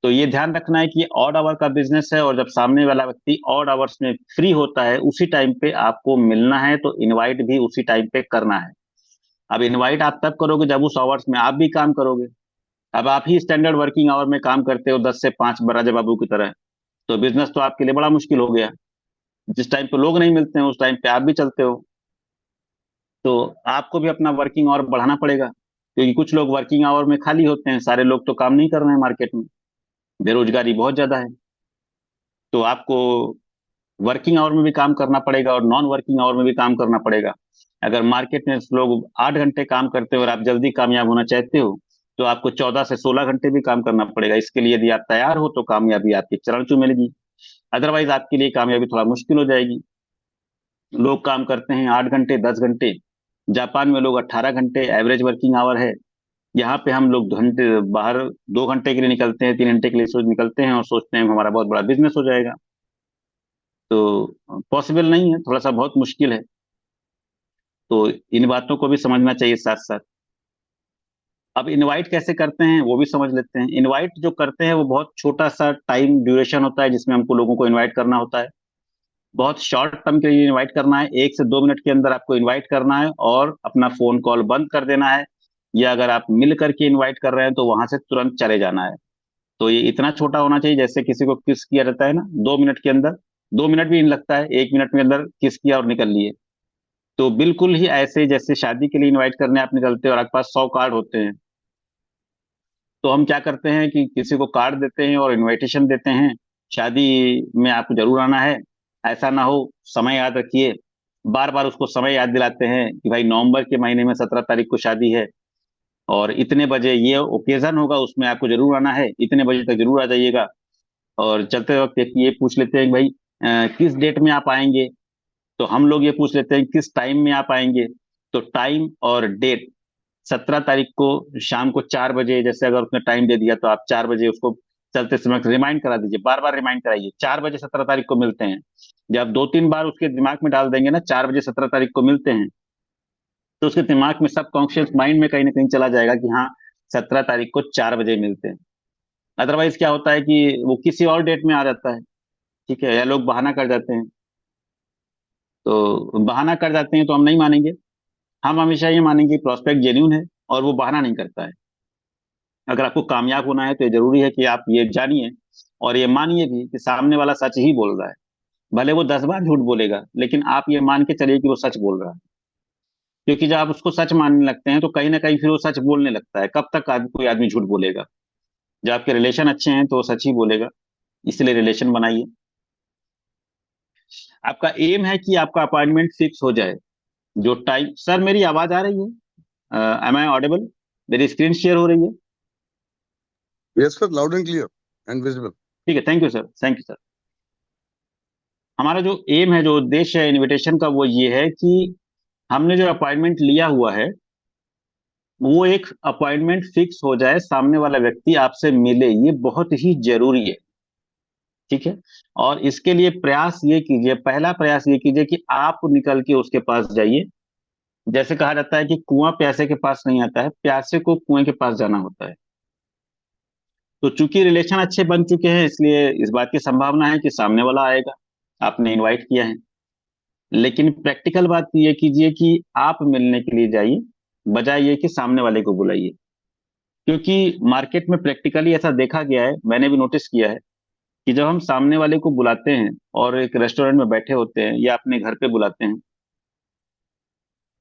S2: तो ये ध्यान रखना है कि ऑड आवर का बिजनेस है, और जब सामने वाला व्यक्ति ऑड आवर्स में फ्री होता है, उसी टाइम पे आपको मिलना है, तो इनवाइट भी उसी टाइम पे करना है। अब इनवाइट आप तब करोगे जब उस आवर्स में आप भी काम करोगे। अब आप ही स्टैंडर्ड वर्किंग आवर में काम करते हो, 10 से 5 राजा बाबू की तरह, तो बिजनेस तो आपके लिए बड़ा मुश्किल हो गया। जिस टाइम पे लोग नहीं मिलते हैं, उस टाइम पे आप भी चलते हो। तो आपको भी अपना वर्किंग आवर बढ़ाना पड़ेगा, क्योंकि कुछ लोग वर्किंग आवर में खाली होते हैं, सारे लोग तो काम नहीं कर रहे हैं मार्केट में, बेरोजगारी बहुत ज्यादा है। तो आपको वर्किंग आवर में भी काम करना पड़ेगा और नॉन वर्किंग आवर में भी काम करना पड़ेगा। अगर मार्केट में लोग 8 घंटे काम करते हो और आप जल्दी कामयाब होना चाहते हो, तो आपको 14 से 16 घंटे भी काम करना पड़ेगा। इसके लिए यदि आप तैयार हो, तो कामयाबी आपके चरण छू मिलेगी। अदरवाइज आपके लिए कामयाबी थोड़ा मुश्किल हो जाएगी। लोग काम करते हैं 8 घंटे, 10 घंटे। जापान में लोग 18 घंटे एवरेज वर्किंग आवर है। यहाँ पे हम लोग घंटे बाहर 2 घंटे के लिए निकलते हैं, 3 घंटे के लिए सोच निकलते हैं और सोचते हैं हमारा बहुत बड़ा बिजनेस हो जाएगा। तो पॉसिबल नहीं है, थोड़ा सा बहुत मुश्किल है। तो इन बातों को भी समझना चाहिए साथ साथ। अब इनवाइट कैसे करते हैं वो भी समझ लेते हैं। इनवाइट जो करते हैं वो बहुत छोटा सा टाइम ड्यूरेशन होता है जिसमें हमको लोगों को इनवाइट करना होता है। बहुत शॉर्ट टर्म के लिए इनवाइट करना है, 1 से 2 मिनट के अंदर आपको इनवाइट करना है और अपना फोन कॉल बंद कर देना है। या अगर आप मिल करके इनवाइट कर रहे हैं तो वहां से तुरंत चले जाना है। तो ये इतना छोटा होना चाहिए जैसे किसी को किस किया जाता है ना, 2 मिनट के अंदर। 2 मिनट भी नहीं लगता है, 1 मिनट के अंदर किस किया और निकल लिए। तो बिल्कुल ही ऐसे जैसे शादी के लिए इनवाइट करने आप निकलते हैं और आपके पास 100 कार्ड होते हैं, तो हम क्या करते हैं कि किसी को कार्ड देते हैं और इनविटेशन देते हैं, शादी में आपको जरूर आना है। ऐसा ना हो, समय याद रखिए। बार बार उसको समय याद दिलाते हैं कि भाई नवंबर के महीने में 17 तारीख को शादी है और इतने बजे ये ओकेजन होगा, उसमें आपको जरूर आना है, इतने बजे तक जरूर आ जाइएगा। और चलते वक्त एक ये पूछ लेते हैं कि भाई किस डेट में आप आएंगे। तो हम लोग ये पूछ लेते हैं किस टाइम में आप आएंगे। तो टाइम और डेट, 17 तारीख को शाम को 4 बजे, जैसे अगर उसने टाइम दे दिया तो आप 4 बजे उसको चलते समय रिमाइंड करा दीजिए, बार बार रिमाइंड कराइए 4 बजे 17 तारीख को मिलते हैं। जब 2-3 बार उसके दिमाग में डाल देंगे ना 4 बजे 17 तारीख को मिलते हैं, तो उसके दिमाग में सब कॉन्शियस माइंड में कहीं ना कहीं चला जाएगा कि हाँ 17 तारीख को 4 बजे मिलते हैं। अदरवाइज क्या होता है कि वो किसी और डेट में आ जाता है, ठीक है, या लोग बहाना कर जाते हैं। तो बहाना कर जाते हैं तो हम नहीं मानेंगे। हम हमेशा ये मानेंगे प्रोस्पेक्ट जेन्यून है और वो बहाना नहीं करता है। अगर आपको कामयाब होना है तो ये जरूरी है कि आप ये जानिए और ये मानिए भी कि सामने वाला सच ही बोल रहा है। भले वो 10 बार झूठ बोलेगा लेकिन आप ये मान के चलिए कि वो सच बोल रहा है। क्योंकि जब आप उसको सच मानने लगते हैं तो कहीं ना कहीं फिर वो सच बोलने लगता है। कब तक कोई आदमी झूठ बोलेगा? जब आपके रिलेशन अच्छे हैं तो वो सच ही बोलेगा। इसलिए रिलेशन बनाइए। आपका एम है कि आपका अपॉइंटमेंट फिक्स हो जाए। जो टाइम, सर मेरी आवाज आ रही है? Am I audible? मेरी स्क्रीन शेयर हो रही है?
S1: Yes, sir. Loud and clear and visible.
S2: ठीक है, thank you sir, thank you sir. हमारा जो एम है, जो उद्देश्य है इनविटेशन का, वो ये है कि हमने जो अपॉइंटमेंट लिया हुआ है वो एक अपॉइंटमेंट फिक्स हो जाए, सामने वाला व्यक्ति आपसे मिले, ये बहुत ही जरूरी है। ठीक है। और इसके लिए प्रयास ये कीजिए, पहला प्रयास ये कीजिए कि आप निकल के उसके पास जाइए। जैसे कहा जाता है कि कुआं प्यासे के पास नहीं आता है, प्यासे को कुएं के पास जाना होता है। तो चूंकि रिलेशन अच्छे बन चुके हैं इसलिए इस बात की संभावना है कि सामने वाला आएगा, आपने इनवाइट किया है। लेकिन प्रैक्टिकल बात ये कीजिए कि आप मिलने के लिए जाइए, बजाय ये कि सामने वाले को बुलाइए। क्योंकि मार्केट में प्रैक्टिकली ऐसा देखा गया है, मैंने भी नोटिस किया है कि जब हम सामने वाले को बुलाते हैं और एक रेस्टोरेंट में बैठे होते हैं या अपने घर पे बुलाते हैं,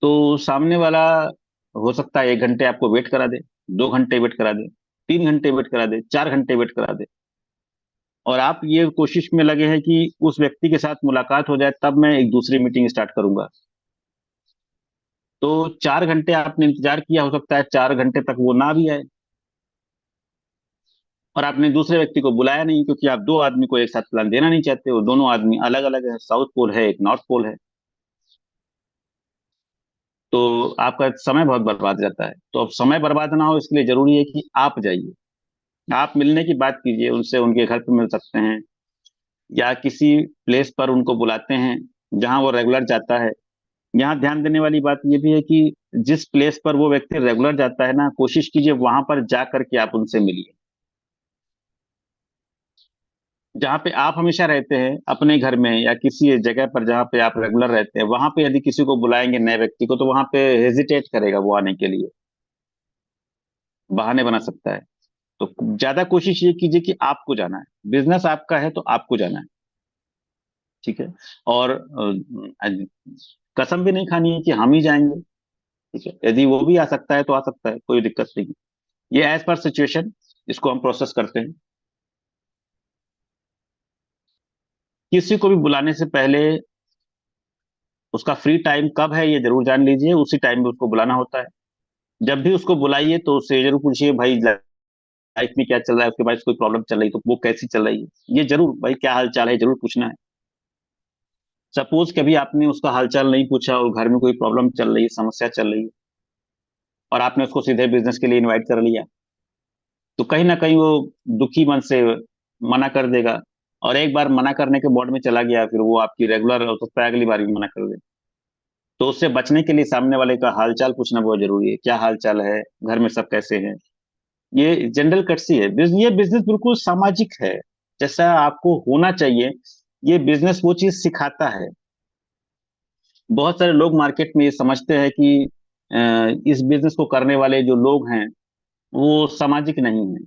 S2: तो सामने वाला हो सकता है 1 घंटे आपको वेट करा दे, 2 घंटे वेट करा दे, 3 घंटे वेट करा दे, 4 घंटे वेट करा दे। और आप ये कोशिश में लगे हैं कि उस व्यक्ति के साथ मुलाकात हो जाए तब मैं एक दूसरी मीटिंग स्टार्ट करूंगा। तो 4 घंटे आपने इंतजार किया, हो सकता है 4 घंटे तक वो ना भी आए और आपने दूसरे व्यक्ति को बुलाया नहीं, क्योंकि आप दो आदमी को एक साथ प्लान देना नहीं चाहते हो। दोनों आदमी अलग अलग है, साउथ पोल है, एक नॉर्थ पोल है। तो आपका समय बहुत बर्बाद जाता है। तो अब समय बर्बाद ना हो इसके लिए जरूरी है कि आप जाइए, आप मिलने की बात कीजिए उनसे, उनके घर पे मिल सकते हैं या किसी प्लेस पर उनको बुलाते हैं जहां वो रेगुलर जाता है। यहाँ ध्यान देने वाली बात ये भी है कि जिस प्लेस पर वो व्यक्ति रेगुलर जाता है ना, कोशिश कीजिए वहां पर जा करके आप उनसे मिलिए। जहाँ पे आप हमेशा रहते हैं अपने घर में या किसी जगह पर जहाँ पे आप रेगुलर रहते हैं, वहां पे यदि किसी को बुलाएंगे नए व्यक्ति को, तो वहां पे हेजिटेट करेगा वो आने के लिए, बहाने बना सकता है। तो ज्यादा कोशिश ये कीजिए कि आपको जाना है, बिजनेस आपका है तो आपको जाना है। ठीक है। और कसम भी नहीं खानी है कि हम ही जाएंगे। ठीक है, यदि वो भी आ सकता है तो आ सकता है, कोई दिक्कत नहीं। ये एज पर सिचुएशन इसको हम प्रोसेस करते हैं। किसी को भी बुलाने से पहले उसका फ्री टाइम कब है ये जरूर जान लीजिए, उसी टाइम में उसको बुलाना होता है। जब भी उसको बुलाइए तो उससे जरूर पूछिए भाई लाइफ में क्या चल रहा है, उसके बाद कोई प्रॉब्लम चल रही तो वो कैसी चल रही है, ये जरूर, भाई क्या हाल चाल है जरूर पूछना है। सपोज कभी आपने उसका हालचाल नहीं पूछा और घर में कोई प्रॉब्लम चल रही है, समस्या चल रही है, और आपने उसको सीधे बिजनेस के लिए इनवाइट कर लिया, तो कहीं ना कहीं वो दुखी मन से मना कर देगा। और एक बार मना करने के बोर्ड में चला गया, फिर वो आपकी रेगुलर हो सकता है अगली बार भी मना कर दे। तो उससे बचने के लिए सामने वाले का हालचाल पूछना बहुत जरूरी है, क्या हालचाल है, घर में सब कैसे हैं। ये जनरल कर्टसी है। ये बिजनेस बिल्कुल सामाजिक है, जैसा आपको होना चाहिए। ये बिजनेस वो चीज सिखाता है। बहुत सारे लोग मार्केट में ये समझते हैं कि इस बिजनेस को करने वाले जो लोग हैं वो सामाजिक नहीं है।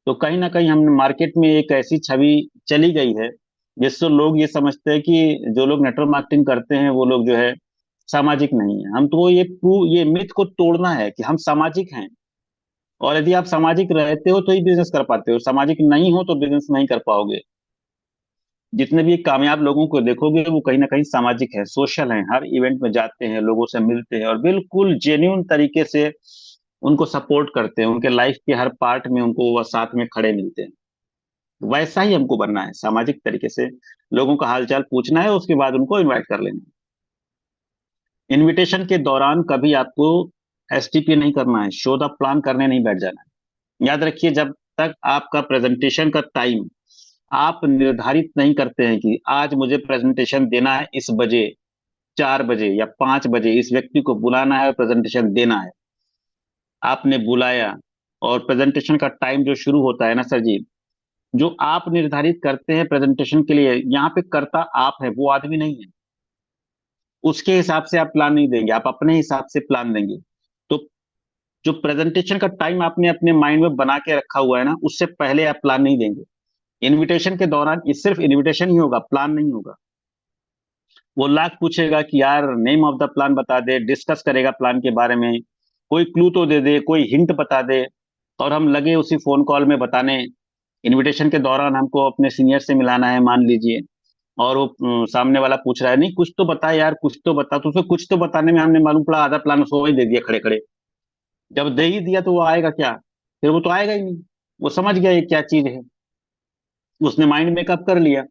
S2: तो कहीं ना कहीं हम मार्केट में एक ऐसी छवि चली गई है जिससे लोग ये समझते हैं कि जो लोग नेटवर्क मार्केटिंग करते हैं वो लोग जो है सामाजिक नहीं है। हम तो ये मिथ को तोड़ना है कि हम सामाजिक हैं। और यदि आप सामाजिक रहते हो तो ही बिजनेस कर पाते हो, सामाजिक नहीं हो तो बिजनेस नहीं कर पाओगे। जितने भी कामयाब लोगों को देखोगे वो कहीं ना कहीं सामाजिक है, सोशल है, हर इवेंट में जाते हैं, लोगों से मिलते हैं और बिल्कुल जेन्यून तरीके से उनको सपोर्ट करते हैं, उनके लाइफ के हर पार्ट में उनको वह साथ में खड़े मिलते हैं। वैसा ही हमको बनना है, सामाजिक तरीके से लोगों का हालचाल पूछना है, उसके बाद उनको इनवाइट कर लेना है। इनविटेशन के दौरान कभी आपको एसटीपी नहीं करना है, शो द प्लान करने नहीं बैठ जाना है। याद रखिए, जब तक आपका प्रेजेंटेशन का टाइम आप निर्धारित नहीं करते हैं कि आज मुझे प्रेजेंटेशन देना है इस बजे, 4 बजे या 5 बजे इस व्यक्ति को बुलाना है, प्रेजेंटेशन देना है, आपने बुलाया और प्रेजेंटेशन का टाइम जो शुरू होता है ना सर जी, जो आप निर्धारित करते हैं प्रेजेंटेशन के लिए, यहाँ पे करता आप है, वो आदमी नहीं है। उसके हिसाब से आप प्लान नहीं देंगे, आप अपने हिसाब से प्लान देंगे। तो जो प्रेजेंटेशन का टाइम आपने अपने माइंड में बना के रखा हुआ है ना, उससे पहले आप प्लान नहीं देंगे। इनविटेशन के दौरान ये सिर्फ इनविटेशन ही होगा, प्लान नहीं होगा। वो लाख पूछेगा कि यार नेम ऑफ द प्लान बता दे, डिस्कस करेगा प्लान के बारे में, कोई क्लू तो दे दे, कोई हिंट बता दे, और हम लगे उसी फोन कॉल में बताने। इनविटेशन के दौरान हमको अपने सीनियर से मिलाना है मान लीजिए, और वो सामने वाला पूछ रहा है, नहीं कुछ तो बता यार, कुछ तो बता। तो उसे कुछ तो बताने में हमने मालूम पड़ा आधा प्लान उसको वही दे दिया खड़े खड़े। जब दे ही दिया तो वो आएगा क्या? फिर वो तो आएगा ही नहीं। वो समझ गया ये क्या चीज है, उसने माइंड मेकअप कर लिया।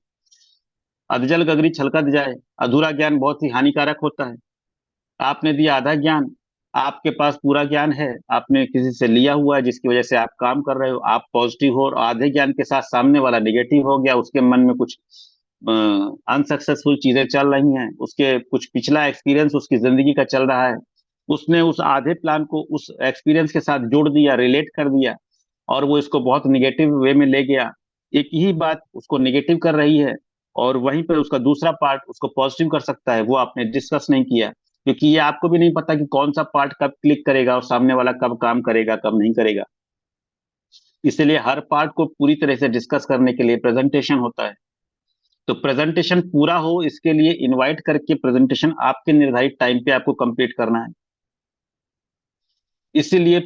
S2: अधजल गगरी छलकत जाए, अधूरा ज्ञान बहुत ही हानिकारक होता है। आपने दिया आधा ज्ञान, आपके पास पूरा ज्ञान है, आपने किसी से लिया हुआ है जिसकी वजह से आप काम कर रहे हो, आप पॉजिटिव हो, और आधे ज्ञान के साथ सामने वाला निगेटिव हो गया, उसके मन में कुछ अनसक्सेसफुल चीजें चल रही हैं, उसके कुछ पिछला एक्सपीरियंस उसकी जिंदगी का चल रहा है, उसने उस आधे प्लान को उस एक्सपीरियंस के साथ जोड़ दिया, रिलेट कर दिया, और वो इसको बहुत निगेटिव वे में ले गया। एक ही बात उसको निगेटिव कर रही है, और वहीं पर उसका दूसरा पार्ट उसको पॉजिटिव कर सकता है, वो आपने डिस्कस नहीं किया। क्योंकि ये आपको भी नहीं पता कि कौन सा पार्ट कब क्लिक करेगा और सामने वाला कब काम करेगा कब नहीं करेगा। इसलिए हर पार्ट को पूरी तरह से डिस्कस करने के लिए प्रेजेंटेशन होता है। तो प्रेजेंटेशन पूरा हो इसके लिए इनवाइट करके प्रेजेंटेशन आपके निर्धारित टाइम पे आपको कंप्लीट करना है। इसीलिए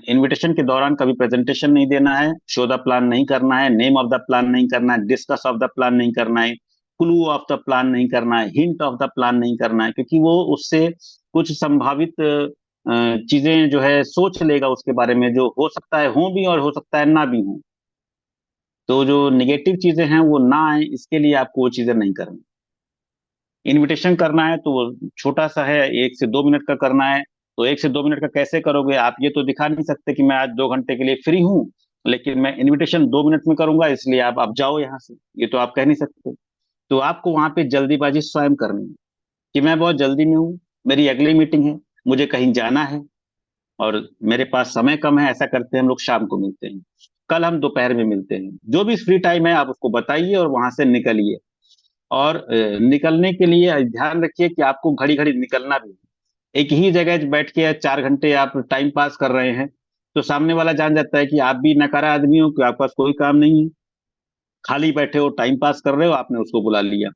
S2: इनविटेशन के दौरान कभी प्रेजेंटेशन नहीं देना है, शो द प्लान नहीं करना है, नेम ऑफ द प्लान नहीं करना है, डिस्कस ऑफ द प्लान नहीं करना है, क्लू ऑफ द प्लान नहीं करना है, हिंट ऑफ द प्लान नहीं करना है, क्योंकि वो उससे कुछ संभावित चीजें जो है सोच लेगा उसके बारे में, जो हो सकता है हो भी और हो सकता है ना भी हो। तो जो निगेटिव चीजें हैं वो ना आए, इसके लिए आपको वो चीजें नहीं करनी। इनविटेशन करना है तो वो छोटा सा है, 1 से 2 मिनट का करना है। तो 1 से 2 मिनट का कैसे करोगे? आप ये तो दिखा नहीं सकते कि मैं आज 2 घंटे के लिए फ्री हूँ, लेकिन मैं इनविटेशन 2 मिनट में करूंगा, इसलिए आप जाओ यहाँ से, ये तो आप कह नहीं सकते। तो आपको वहां पे जल्दीबाजी स्वयं करनी है कि मैं बहुत जल्दी में हूँ, मेरी अगली मीटिंग है, मुझे कहीं जाना है और मेरे पास समय कम है। ऐसा करते हैं हम लोग, शाम को मिलते हैं, कल हम दोपहर में मिलते हैं, जो भी फ्री टाइम है आप उसको बताइए और वहां से निकलिए। और निकलने के लिए ध्यान रखिए कि आपको घड़ी घड़ी निकलना भी है। एक ही जगह बैठ के 4 घंटे आप टाइम पास कर रहे हैं तो सामने वाला जान जाता है कि आप भी नकारा आदमी हो, कि आपके पास कोई काम नहीं है, खाली बैठे हो, टाइम पास कर रहे हो, आपने उसको बुला लिया।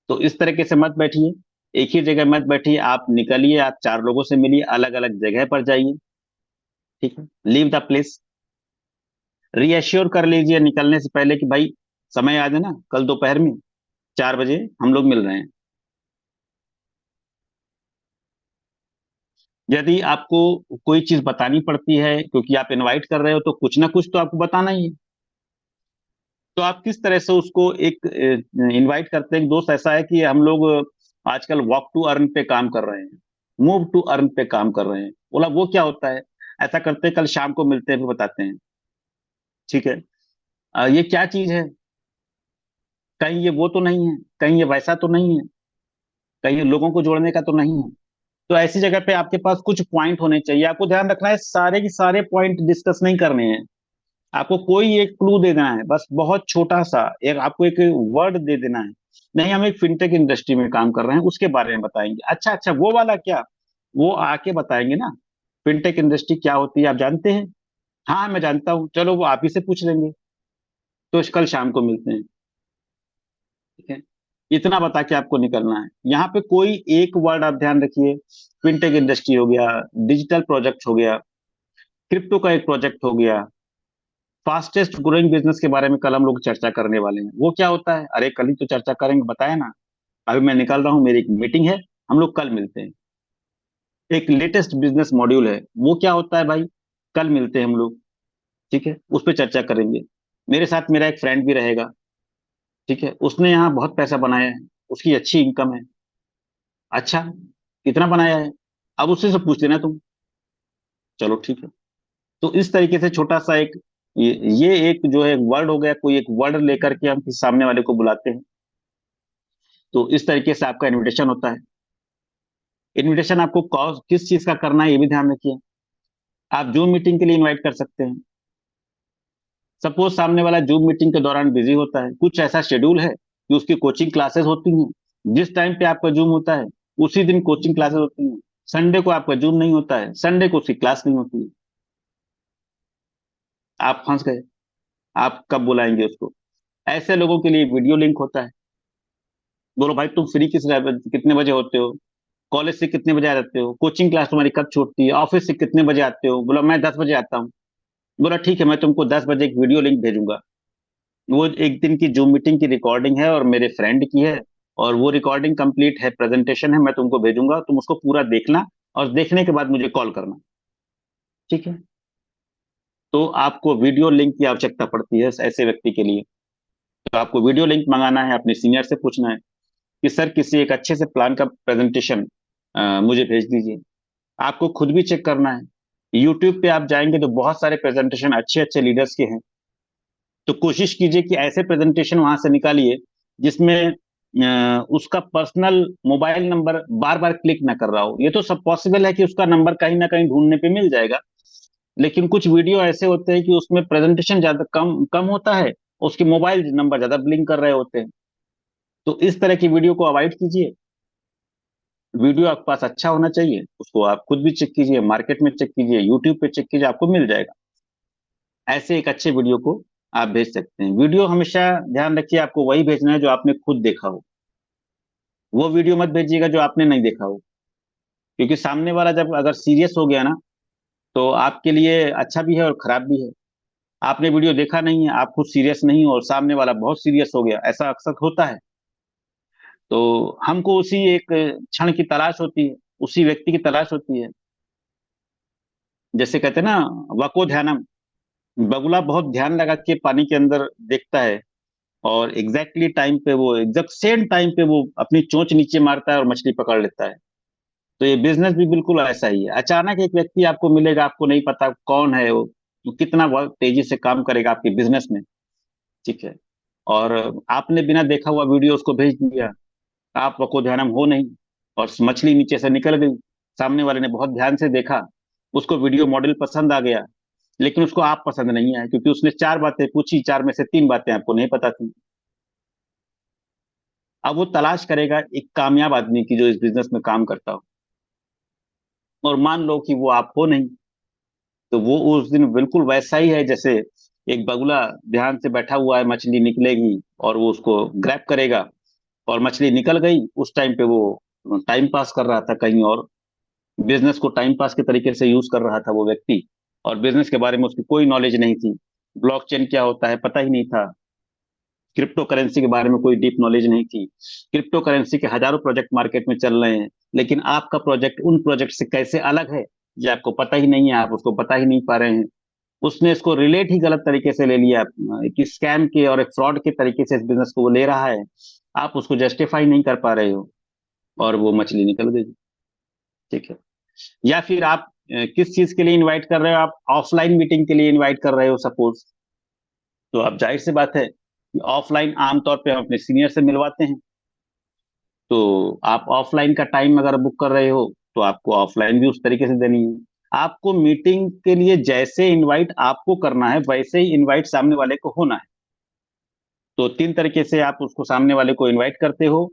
S2: तो इस तरीके से मत बैठिए, एक ही जगह मत बैठिए, आप निकलिए, आप 4 लोगों से मिलिए, अलग अलग जगह पर जाइए। ठीक है, लीव द प्लेस। रीएश्योर कर लीजिए निकलने से पहले कि भाई समय याद है ना, कल दोपहर में 4 बजे हम लोग मिल रहे हैं। यदि आपको कोई चीज बतानी पड़ती है क्योंकि आप इनवाइट कर रहे हो, तो कुछ ना कुछ तो आपको बताना ही है। तो आप किस तरह से उसको एक इनवाइट करते हैं? दोस्त ऐसा है कि हम लोग आजकल वॉक टू अर्न पे काम कर रहे हैं, मूव टू अर्न पे काम कर रहे हैं। बोला वो क्या होता है? ऐसा करते हैं, कल शाम को मिलते हैं, फिर बताते हैं। ठीक है। ये क्या चीज है? कहीं ये वो तो नहीं है, कहीं ये वैसा तो नहीं है, कहीं ये लोगों को जोड़ने का तो नहीं है। तो ऐसी जगह पे आपके पास कुछ पॉइंट होने चाहिए। आपको ध्यान रखना है, सारे के सारे पॉइंट डिस्कस नहीं करने हैं। आपको कोई एक क्लू दे देना है, बस बहुत छोटा सा एक, आपको एक वर्ड दे देना है। नहीं, हम एक फिनटेक इंडस्ट्री में काम कर रहे हैं, उसके बारे में बताएंगे। अच्छा अच्छा, वो वाला क्या? वो आके बताएंगे ना। फिनटेक इंडस्ट्री क्या होती है आप जानते हैं? हाँ मैं जानता हूँ, चलो वो आप ही से पूछ लेंगे। तो कल शाम को मिलते हैं। ठीक है। इतना बता के आपको निकलना है। यहाँ पे कोई एक वर्ड आप ध्यान रखिए। फिनटेक इंडस्ट्री हो गया, डिजिटल प्रोजेक्ट हो गया, क्रिप्टो का एक प्रोजेक्ट हो गया, फास्टेस्ट ग्रोइंग बिजनेस के बारे में कल हम लोग चर्चा करने वाले हैं। वो क्या होता है? अरे कल ही तो चर्चा करेंगे, बताया ना। अभी मैं निकल रहा हूँ, मेरी एक मीटिंग है, हम लोग कल मिलते हैं। एक लेटेस्ट बिजनेस मॉड्यूल है, वो क्या होता है भाई? कल मिलते हैं हम लोग। ठीक है, उस पर चर्चा करेंगे। मेरे साथ मेरा एक फ्रेंड भी रहेगा। ठीक है, उसने यहाँ बहुत पैसा बनाया है, उसकी अच्छी इनकम है। अच्छा, कितना बनाया है? अब उससे से पूछ लेना तुम। चलो ठीक है। तो इस तरीके से छोटा सा एक, ये एक जो है वर्ड हो गया, कोई एक वर्ड लेकर के हम किसी सामने वाले को बुलाते हैं। तो इस तरीके से आपका इनविटेशन होता है। इनविटेशन आपको कॉज किस चीज का करना है ये भी ध्यान रखिए। आप जूम मीटिंग के लिए इनवाइट कर सकते हैं। सपोज सामने वाला जूम मीटिंग के दौरान बिजी होता है, कुछ ऐसा शेड्यूल है कि उसकी कोचिंग क्लासेस होती हैं, जिस टाइम पे आपका जूम होता है उसी दिन कोचिंग क्लासेस होती हैं। संडे को आपका जूम नहीं होता है, संडे को उसकी क्लास नहीं होती है। आप फंस गए। आप कब बुलाएंगे उसको? ऐसे लोगों के लिए वीडियो लिंक होता है। बोलो भाई तुम फ्री कितने बजे होते हो? कॉलेज से कितने बजे आ जाते हो? कोचिंग क्लास तुम्हारी कब छूटती है? ऑफिस से कितने बजे आते हो? बोला मैं 10 बजे आता हूँ। बोला ठीक है, मैं तुमको 10 बजे एक वीडियो लिंक भेजूंगा। वो एक दिन की जूम मीटिंग की रिकॉर्डिंग है और मेरे फ्रेंड की है। और वो रिकॉर्डिंग कंप्लीट है, प्रेजेंटेशन है, मैं तुमको भेजूंगा, तुम उसको पूरा देखना और देखने के बाद मुझे कॉल करना। ठीक है। तो आपको वीडियो लिंक की आवश्यकता पड़ती है ऐसे व्यक्ति के लिए। तो आपको वीडियो लिंक मंगाना है, अपने सीनियर से पूछना है कि सर किसी एक अच्छे से प्लान का प्रेजेंटेशन मुझे भेज दीजिए। आपको खुद भी चेक करना है। यूट्यूब पे आप जाएंगे तो बहुत सारे प्रेजेंटेशन अच्छे अच्छे लीडर्स के हैं। तो कोशिश कीजिए कि ऐसे प्रेजेंटेशन वहां से निकालिए जिसमें उसका पर्सनल मोबाइल नंबर बार बार क्लिक ना कर रहा हो। ये तो सब पॉसिबल है कि उसका नंबर कहीं ना कहीं ढूंढने पे मिल जाएगा। लेकिन कुछ वीडियो ऐसे होते हैं कि उसमें प्रेजेंटेशन ज्यादा कम कम होता है, उसके मोबाइल नंबर ज्यादा ब्लिंक कर रहे होते हैं। तो इस तरह की वीडियो को अवॉइड कीजिए। वीडियो आपके पास अच्छा होना चाहिए, उसको आप खुद भी चेक कीजिए, मार्केट में चेक कीजिए, यूट्यूब पे चेक कीजिए, आपको मिल जाएगा। ऐसे एक अच्छे वीडियो को आप भेज सकते हैं। वीडियो हमेशा ध्यान रखिए, आपको वही भेजना है जो आपने खुद देखा हो। वो वीडियो मत भेजिएगा जो आपने नहीं देखा हो। क्योंकि सामने वाला जब अगर सीरियस हो गया ना, तो आपके लिए अच्छा भी है और खराब भी है। आपने वीडियो देखा नहीं है, आप खुद सीरियस नहीं हो और सामने वाला बहुत सीरियस हो गया, ऐसा अक्सर होता है। तो हमको उसी एक क्षण की तलाश होती है, उसी व्यक्ति की तलाश होती है। जैसे कहते हैं ना, वको ध्यानम। बगुला बहुत ध्यान लगा के पानी के अंदर देखता है और एग्जैक्टली टाइम पे, वो एग्जैक्ट सेम टाइम पे वो अपनी चोंच नीचे मारता है और मछली पकड़ लेता है। तो ये बिजनेस भी बिल्कुल ऐसा ही है। अचानक एक व्यक्ति आपको मिलेगा, आपको नहीं पता कौन है वो कितना बहुत तेजी से काम करेगा आपके बिजनेस में। ठीक है। और आपने बिना देखा हुआ वीडियो उसको भेज दिया, आप वको ध्यानम हो नहीं, और मछली नीचे से निकल गई। सामने वाले ने बहुत ध्यान से देखा, उसको वीडियो मॉडल पसंद आ गया, लेकिन उसको आप पसंद नहीं आए, क्योंकि उसने चार बातें पूछी, चार में से तीन बातें आपको नहीं पता थी। अब वो तलाश करेगा एक कामयाब आदमी की जो इस बिजनेस में काम करता हो, और मान लो कि वो आप हो नहीं। तो वो उस दिन बिल्कुल वैसा ही है जैसे एक बगुला ध्यान से बैठा हुआ है, मछली निकलेगी और वो उसको ग्रैब करेगा, और मछली निकल गई। उस टाइम पे वो टाइम पास कर रहा था कहीं और, बिजनेस को टाइम पास के तरीके से यूज कर रहा था वो व्यक्ति। और बिजनेस के बारे में उसकी कोई नॉलेज नहीं थी। ब्लॉकचेन क्या होता है पता ही नहीं था। क्रिप्टो करेंसी के बारे में कोई डीप नॉलेज नहीं थी। क्रिप्टो करेंसी के हजारों प्रोजेक्ट मार्केट में चल रहे हैं, लेकिन आपका प्रोजेक्ट उन प्रोजेक्ट से कैसे अलग है ये आपको पता ही नहीं है, आप उसको बता ही नहीं पा रहे हैं। उसने इसको रिलेट ही गलत तरीके से ले लिया, एक स्कैम के और एक फ्रॉड के तरीके से इस बिजनेस को वो ले रहा है। आप उसको जस्टिफाई नहीं कर पा रहे हो और वो मछली निकल गई। ठीक है। या फिर आप किस चीज के लिए इनवाइट कर रहे हो? आप ऑफलाइन मीटिंग के लिए इनवाइट कर रहे हो सपोज, तो अब जाहिर सी बात है कि ऑफलाइन आमतौर पे हम अपने सीनियर से मिलवाते हैं। तो आप ऑफलाइन का टाइम अगर बुक कर रहे हो तो आपको ऑफलाइन भी उस तरीके से देनी है। आपको मीटिंग के लिए जैसे इनवाइट आपको करना है वैसे ही इनवाइट सामने वाले को होना है। तो 3 तरीके से आप उसको, सामने वाले को इनवाइट करते हो।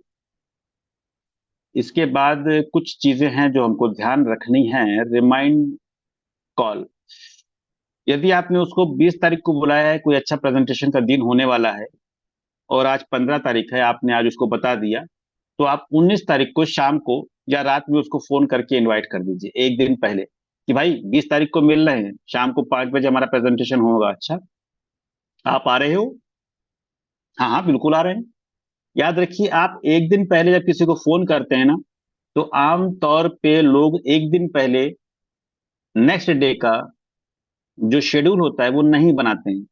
S2: इसके बाद कुछ चीजें हैं जो हमको ध्यान रखनी है। रिमाइंड कॉल, यदि आपने उसको 20 तारीख को बुलाया है, कोई अच्छा प्रेजेंटेशन का दिन होने वाला है और आज 15 तारीख है, आपने आज उसको बता दिया, तो आप 19 तारीख को शाम को या रात में उसको फोन करके इनवाइट कर दीजिए एक दिन पहले कि भाई 20 तारीख को मिल रहे हैं, शाम को 5 बजे हमारा प्रेजेंटेशन होगा। अच्छा, आप आ रहे हो? हाँ हाँ बिल्कुल आ रहे हैं। याद रखिए, आप एक दिन पहले जब किसी को फोन करते हैं ना, तो आम तौर पे लोग एक दिन पहले नेक्स्ट डे का जो शेड्यूल होता है वो नहीं बनाते हैं।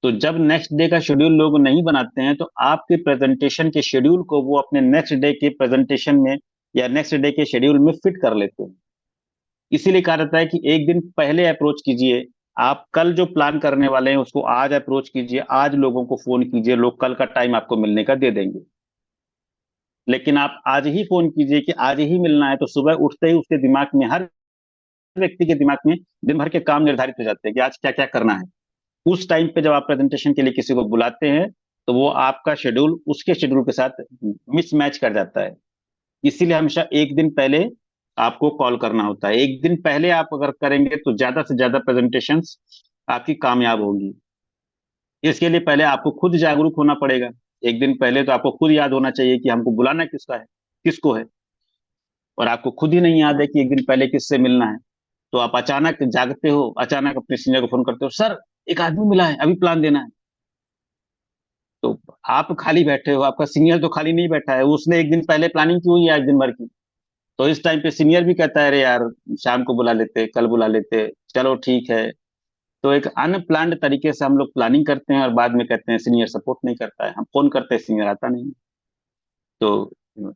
S2: तो जब नेक्स्ट डे का शेड्यूल लोग नहीं बनाते हैं तो आपके प्रेजेंटेशन के शेड्यूल को वो अपने नेक्स्ट डे के प्रेजेंटेशन में या नेक्स्ट डे के शेड्यूल में फिट कर लेते हैं। इसीलिए कहा जाता है कि एक दिन पहले अप्रोच कीजिए। आप कल जो प्लान करने वाले हैं उसको आज अप्रोच कीजिए, आज लोगों को फोन कीजिए, लोग कल का टाइम आपको मिलने का दे देंगे। लेकिन आप आज ही फोन कीजिए कि आज ही मिलना है, तो सुबह उठते ही उसके दिमाग में, हर व्यक्ति के दिमाग में दिन भर के काम निर्धारित हो जाते हैं कि आज क्या क्या करना है। उस टाइम पे जब आप प्रेजेंटेशन के लिए किसी को बुलाते हैं तो वो आपका शेड्यूल उसके शेड्यूल के साथ मिसमैच कर जाता है। इसीलिए हमेशा एक दिन पहले आपको कॉल करना होता है। एक दिन पहले आप अगर करेंगे तो ज्यादा से ज्यादा प्रेजेंटेशंस आपकी कामयाब होंगी। इसके लिए पहले आपको खुद जागरूक होना पड़ेगा। एक दिन पहले तो आपको खुद याद होना चाहिए कि हमको बुलाना किसका है, किसको है। और आपको खुद ही नहीं याद है कि एक दिन पहले किससे मिलना है, तो आप अचानक जागते हो, अचानक अपने सीनियर को फोन करते हो, सर एक आदमी मिला है, अभी प्लान देना है। तो आप खाली बैठे हो, आपका सीनियर तो खाली नहीं बैठा है, उसने एक दिन पहले प्लानिंग की हुई है आज दिन भर की। तो इस टाइम पे सीनियर भी कहता है अरे यार शाम को बुला लेते, कल बुला लेते, चलो ठीक है। तो एक अनप्लान्ड तरीके से हम लोग प्लानिंग करते हैं और बाद में कहते हैं सीनियर सपोर्ट नहीं करता है, हम फोन करते हैं सीनियर आता नहीं। तो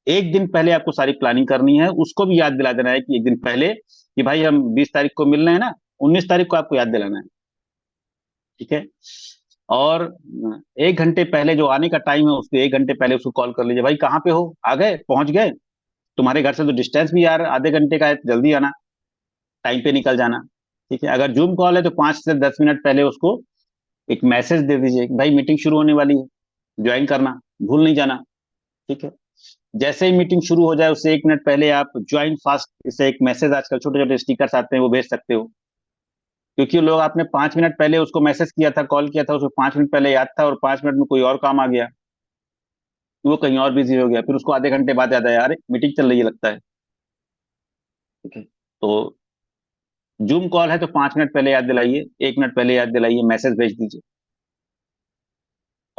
S2: एक दिन पहले आपको सारी प्लानिंग करनी है। उसको भी याद दिला देना है कि एक दिन पहले कि भाई हम 20 तारीख को मिल रहे हैं ना, 19 तारीख को आपको याद दिलाना है। ठीक है। और 1 घंटे पहले जो आने का टाइम है उसको 1 घंटे पहले उसको कॉल कर लीजिए, भाई कहाँ पे हो, आ गए, पहुंच गए? तुम्हारे घर से तो डिस्टेंस भी यार आधे घंटे का है, जल्दी आना, टाइम पे निकल जाना। ठीक है। अगर जूम कॉल है तो 5 से 10 मिनट पहले उसको एक मैसेज दे दीजिए कि भाई मीटिंग शुरू होने वाली है, ज्वाइन करना, भूल नहीं जाना। ठीक है। जैसे ही मीटिंग शुरू हो जाए उससे 1 मिनट पहले आप ज्वाइन फास्ट, इससे एक मैसेज, आजकल छोटे छोटे स्टिकर्स आते हैं वो भेज सकते हो। क्योंकि लोग, आपने 5 मिनट पहले उसको मैसेज किया था, कॉल किया था, उसको 5 मिनट पहले याद था और 5 मिनट में कोई और काम आ गया, वो कहीं और बिजी हो गया, फिर उसको आधे घंटे बाद याद आया अरे मीटिंग चल रही है लगता है। ठीक है। तो जूम कॉल है तो 5 मिनट पहले याद दिलाइए, 1 मिनट पहले याद दिलाइए, मैसेज भेज दीजिए।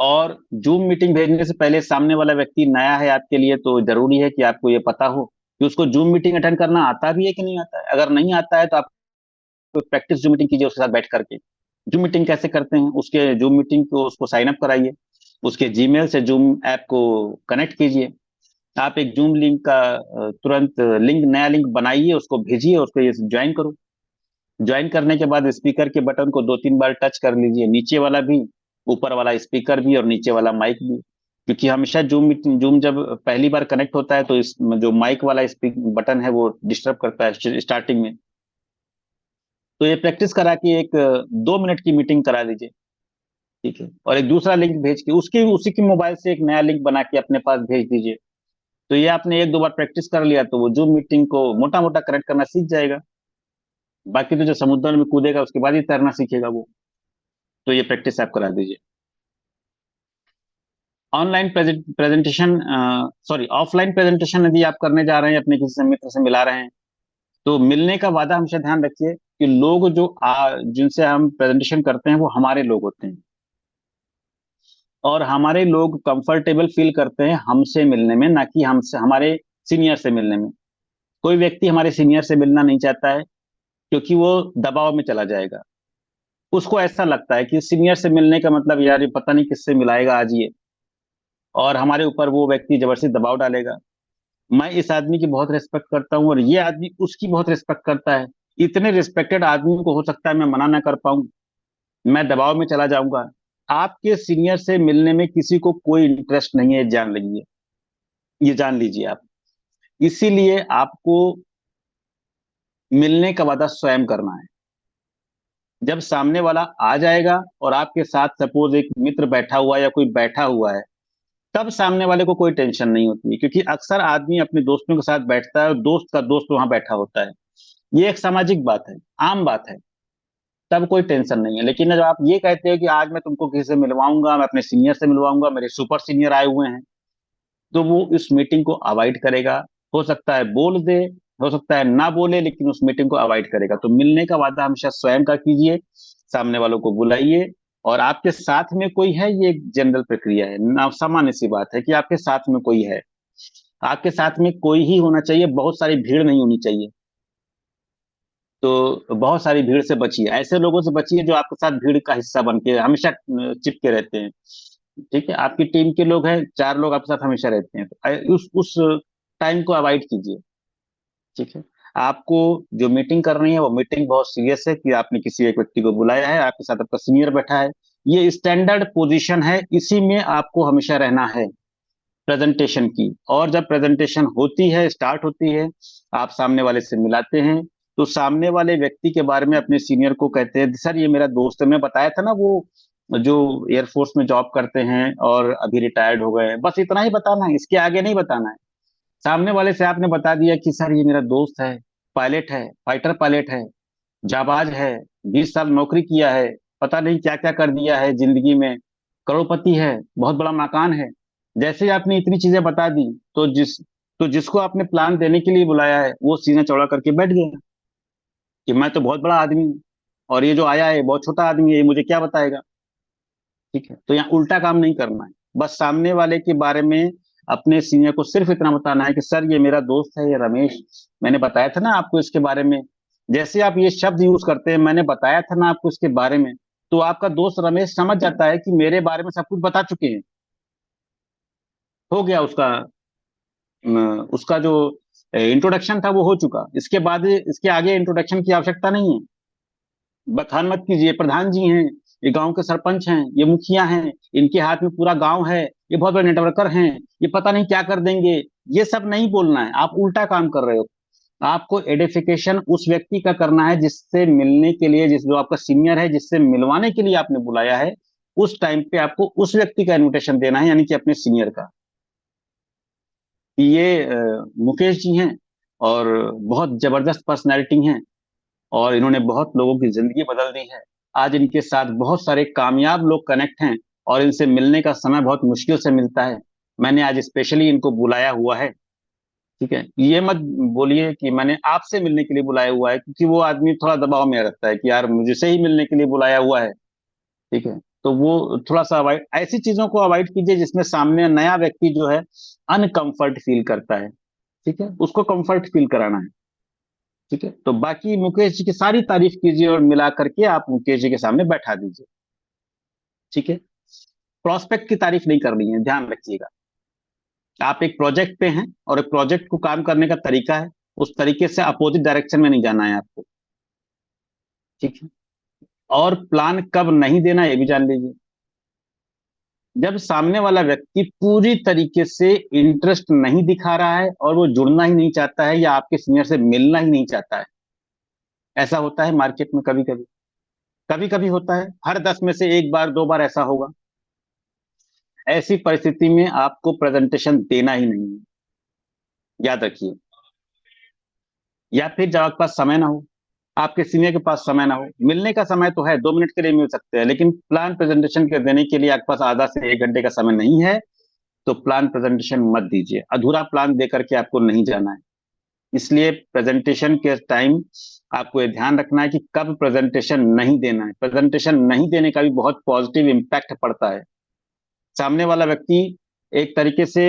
S2: और जूम मीटिंग भेजने से पहले सामने वाला व्यक्ति नया है आपके लिए, तो जरूरी है कि आपको ये पता हो कि उसको जूम मीटिंग अटेंड करना आता भी है कि नहीं आता है। अगर नहीं आता है तो आप प्रैक्टिस जूम मीटिंग कीजिए उसके साथ बैठ करके। जूम मीटिंग कैसे करते हैं, उसके जूम मीटिंग को उसको साइन अप कराइए, उसके जीमेल से जूम ऐप को कनेक्ट कीजिए। आप एक जूम लिंक का तुरंत लिंक, नया लिंक बनाइए, उसको भेजिए, उसको ये ज्वाइन करो। ज्वाइन करने के बाद स्पीकर के बटन को 2-3 बार टच कर लीजिए, नीचे वाला भी, ऊपर वाला स्पीकर भी और नीचे वाला माइक भी। क्योंकि हमेशा जूम मीटिंग, जूम जब पहली बार कनेक्ट होता है तो इस जो माइक वाला स्पीक बटन है वो डिस्टर्ब करता है स्टार्टिंग में। तो ये प्रैक्टिस करा के एक 2 मिनट की मीटिंग करा लीजिए। ठीक है। और एक दूसरा लिंक भेज के उसके उसी के मोबाइल से एक नया लिंक बना के अपने पास भेज दीजिए। तो ये आपने 1-2 बार प्रैक्टिस कर लिया तो वो जूम मीटिंग को मोटा मोटा कनेक्ट करना सीख जाएगा। बाकी तो जो समुद्र में कूदेगा उसके बाद ही तैरना सीखेगा वो। तो ये प्रैक्टिस आप करा दीजिए। Online presentation, sorry offline presentation यदि आप करने जा रहे हैं, अपने किसी मित्र से मिला रहे हैं, तो मिलने का वादा हमेशा ध्यान रखिए कि लोग जो जिनसे हम प्रेजेंटेशन करते हैं वो हमारे लोग होते हैं। और हमारे लोग कंफर्टेबल फील करते हैं हमसे मिलने में, ना कि हमसे, हमारे सीनियर से मिलने में। कोई व्यक्ति हमारे सीनियर से मिलना नहीं चाहता है क्योंकि वो दबाव में चला जाएगा। उसको ऐसा लगता है कि सीनियर से मिलने का मतलब यार ये पता नहीं किससे मिलाएगा आज ये, और हमारे ऊपर वो व्यक्ति जबरदस्ती दबाव डालेगा। मैं इस आदमी की बहुत रिस्पेक्ट करता हूँ और ये आदमी उसकी बहुत रिस्पेक्ट करता है। इतने रिस्पेक्टेड आदमी को हो सकता है मैं मना ना कर पाऊं, मैं दबाव में चला जाऊंगा। आपके सीनियर से मिलने में किसी को कोई इंटरेस्ट नहीं है, जान लीजिए, ये जान लीजिए आप। इसीलिए आपको मिलने का वादा स्वयं करना है। जब सामने वाला आ जाएगा और आपके साथ सपोज एक मित्र बैठा हुआ है या कोई बैठा हुआ है, तब सामने वाले को कोई टेंशन नहीं होती है, क्योंकि अक्सर आदमी अपने दोस्तों के साथ बैठता है और दोस्त का दोस्त वहां बैठा होता है। ये एक सामाजिक बात है, आम बात है, तब कोई टेंशन नहीं है। लेकिन जब आप ये कहते हो कि आज मैं तुमको किसी से मिलवाऊंगा, मैं अपने सीनियर से मिलवाऊंगा, मेरे सुपर सीनियर आए हुए हैं, तो वो इस मीटिंग को अवॉइड करेगा। हो सकता है बोल दे, हो सकता है ना बोले, लेकिन उस मीटिंग को अवॉइड करेगा। तो मिलने का वादा हमेशा स्वयं का कीजिए, सामने वालों को बुलाइए। और आपके साथ में कोई है, ये एक जनरल प्रक्रिया है ना, सामान्य सी बात है कि आपके साथ में कोई है। आपके साथ में कोई ही होना चाहिए, बहुत सारी भीड़ नहीं होनी चाहिए। तो बहुत सारी भीड़ से बचिए, ऐसे लोगों से बचिए जो आपके साथ भीड़ का हिस्सा बन के हमेशा चिपके रहते हैं। ठीक है, आपकी टीम के लोग हैं, 4 लोग आपके साथ हमेशा रहते हैं, तो उस टाइम को अवॉइड कीजिए। ठीक है, आपको जो मीटिंग करनी है वो मीटिंग बहुत सीरियस है कि आपने किसी एक व्यक्ति को बुलाया है, आपके साथ आपका सीनियर बैठा है, ये स्टैंडर्ड पोजीशन है, इसी में आपको हमेशा रहना है प्रेजेंटेशन की। और जब प्रेजेंटेशन होती है, स्टार्ट होती है, आप सामने वाले से मिलाते हैं, तो सामने वाले व्यक्ति के बारे में अपने सीनियर को कहते हैं, सर ये मेरा दोस्त है, मैं बताया था ना वो जो एयरफोर्स में जॉब करते हैं और अभी रिटायर्ड हो गए हैं। बस इतना ही बताना है, इसके आगे नहीं बताना है। सामने वाले से आपने बता दिया कि सर ये मेरा दोस्त है, पायलट है, फाइटर पायलट है, जाबाज है, 20 साल नौकरी किया है, पता नहीं क्या क्या कर दिया है जिंदगी में, करोड़पति है, बहुत बड़ा मकान है। जैसे ही आपने इतनी चीजें बता दी, तो जिसको आपने प्लान देने के लिए बुलाया है वो सीना चौड़ा करके बैठ गया कि मैं तो बहुत बड़ा आदमी हूँ और ये जो आया है बहुत छोटा आदमी है, ये मुझे क्या बताएगा। ठीक है, तो यहाँ उल्टा काम नहीं करना है, बस सामने वाले के बारे में अपने सीनियर को सिर्फ इतना बताना है कि सर ये मेरा दोस्त है, ये रमेश, मैंने बताया था ना आपको इसके बारे में। जैसे आप ये शब्द यूज करते हैं, मैंने बताया था ना आपको इसके बारे में, तो आपका दोस्त रमेश समझ जाता है कि मेरे बारे में सब कुछ बता चुके हैं, हो गया उसका उसका जो इंट्रोडक्शन था वो हो चुका। इसके बाद इसके आगे इंट्रोडक्शन की आवश्यकता नहीं है। बखान मत कीजिए, प्रधान जी हैं, ये गांव के सरपंच हैं, ये मुखिया हैं, इनके हाथ में पूरा गांव है, ये बहुत बड़े नेटवर्कर हैं, ये पता नहीं क्या कर देंगे। ये सब नहीं बोलना है, आप उल्टा काम कर रहे हो। आपको एडिफिकेशन उस व्यक्ति का करना है जिससे मिलने के लिए, जिस जो आपका सीनियर है, जिससे मिलवाने के लिए आपने बुलाया है, उस टाइम पे आपको उस व्यक्ति का इन्विटेशन देना है, यानी कि अपने सीनियर का। ये मुकेश जी हैं और बहुत जबरदस्त पर्सनैलिटी हैं, और इन्होंने बहुत लोगों की जिंदगी बदल दी है। आज इनके साथ बहुत सारे कामयाब लोग कनेक्ट हैं और इनसे मिलने का समय बहुत मुश्किल से मिलता है। मैंने आज स्पेशली इनको बुलाया हुआ है। ठीक है, ये मत बोलिए कि मैंने आपसे मिलने के लिए बुलाया हुआ है, क्योंकि वो आदमी थोड़ा दबाव में रहता है कि यार मुझे से ही मिलने के लिए बुलाया हुआ है। ठीक है, तो वो थोड़ा सा अवॉइड, ऐसी चीजों को अवॉइड कीजिए जिसमें सामने नया व्यक्ति जो है अनकंफर्ट फील करता है। ठीक है, उसको कंफर्ट फील कराना है। ठीक है, तो बाकी मुकेश जी की सारी तारीफ कीजिए और मिला करके आप मुकेश जी के सामने बैठा दीजिए। ठीक है, प्रोस्पेक्ट की तारीफ नहीं करनी है, ध्यान रखिएगा। आप एक प्रोजेक्ट पे हैं और एक प्रोजेक्ट को काम करने का तरीका है, उस तरीके से अपोजिट डायरेक्शन में नहीं जाना है आपको। ठीक है, और प्लान कब नहीं देना ये भी जान लीजिए। जब सामने वाला व्यक्ति पूरी तरीके से इंटरेस्ट नहीं दिखा रहा है और वो जुड़ना ही नहीं चाहता है या आपके सीनियर से मिलना ही नहीं चाहता है। ऐसा होता है मार्केट में, कभी कभी, कभी कभी होता है, हर 10 में से एक बार 2 बार ऐसा होगा। ऐसी परिस्थिति में आपको प्रेजेंटेशन देना ही नहीं है, याद रखिए। या फिर जब आपके पास समय ना हो, आपके सीनियर के पास समय ना हो, मिलने का समय तो है, 2 मिनट के लिए मिल सकते हैं, लेकिन प्लान प्रेजेंटेशन के देने के लिए आपके पास आधा से 1 घंटे का समय नहीं है, तो प्लान प्रेजेंटेशन मत दीजिए। अधूरा प्लान देकर के आपको नहीं जाना है। इसलिए प्रेजेंटेशन के टाइम आपको ये ध्यान रखना है कि कब प्रेजेंटेशन नहीं देना है। प्रेजेंटेशन नहीं देने का भी बहुत पॉजिटिव इम्पैक्ट पड़ता है। सामने वाला व्यक्ति एक तरीके से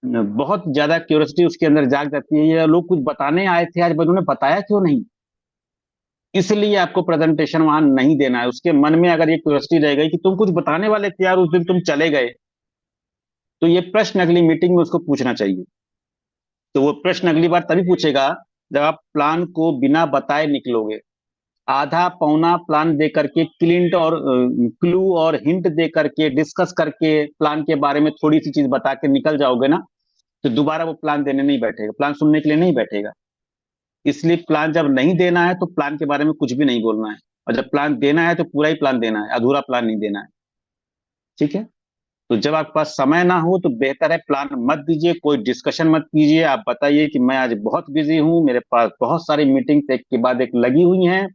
S2: बहुत ज्यादा क्यूरियोसिटी उसके अंदर जाग जाती है, ये लोग कुछ बताने आए थे आज, उन्होंने बताया क्यों नहीं। इसलिए आपको प्रेजेंटेशन वहां नहीं देना है। उसके मन में अगर ये क्यूरियोसिटी रह गई कि तुम कुछ बताने वाले थे यार, उस दिन तुम चले गए, तो ये प्रश्न अगली मीटिंग में उसको पूछना चाहिए। तो वो प्रश्न अगली बार तभी पूछेगा जब आप प्लान को बिना बताए निकलोगे। आधा पौना प्लान दे करके, क्लिंट और क्लू और हिंट दे करके, डिस्कस करके प्लान के बारे में थोड़ी सी चीज बता के निकल जाओगे ना, तो दोबारा वो प्लान देने नहीं बैठेगा, प्लान सुनने के लिए नहीं बैठेगा। इसलिए प्लान जब नहीं देना है तो प्लान के बारे में कुछ भी नहीं बोलना है, और जब प्लान देना है तो पूरा ही प्लान देना है, अधूरा प्लान नहीं देना है। ठीक है। तो जब आपके पास समय ना हो तो बेहतर है प्लान मत दीजिए, कोई डिस्कशन मत कीजिए। आप बताइए कि मैं आज बहुत बिजी हूँ, मेरे पास बहुत सारी मीटिंग एक के बाद एक लगी हुई हैं,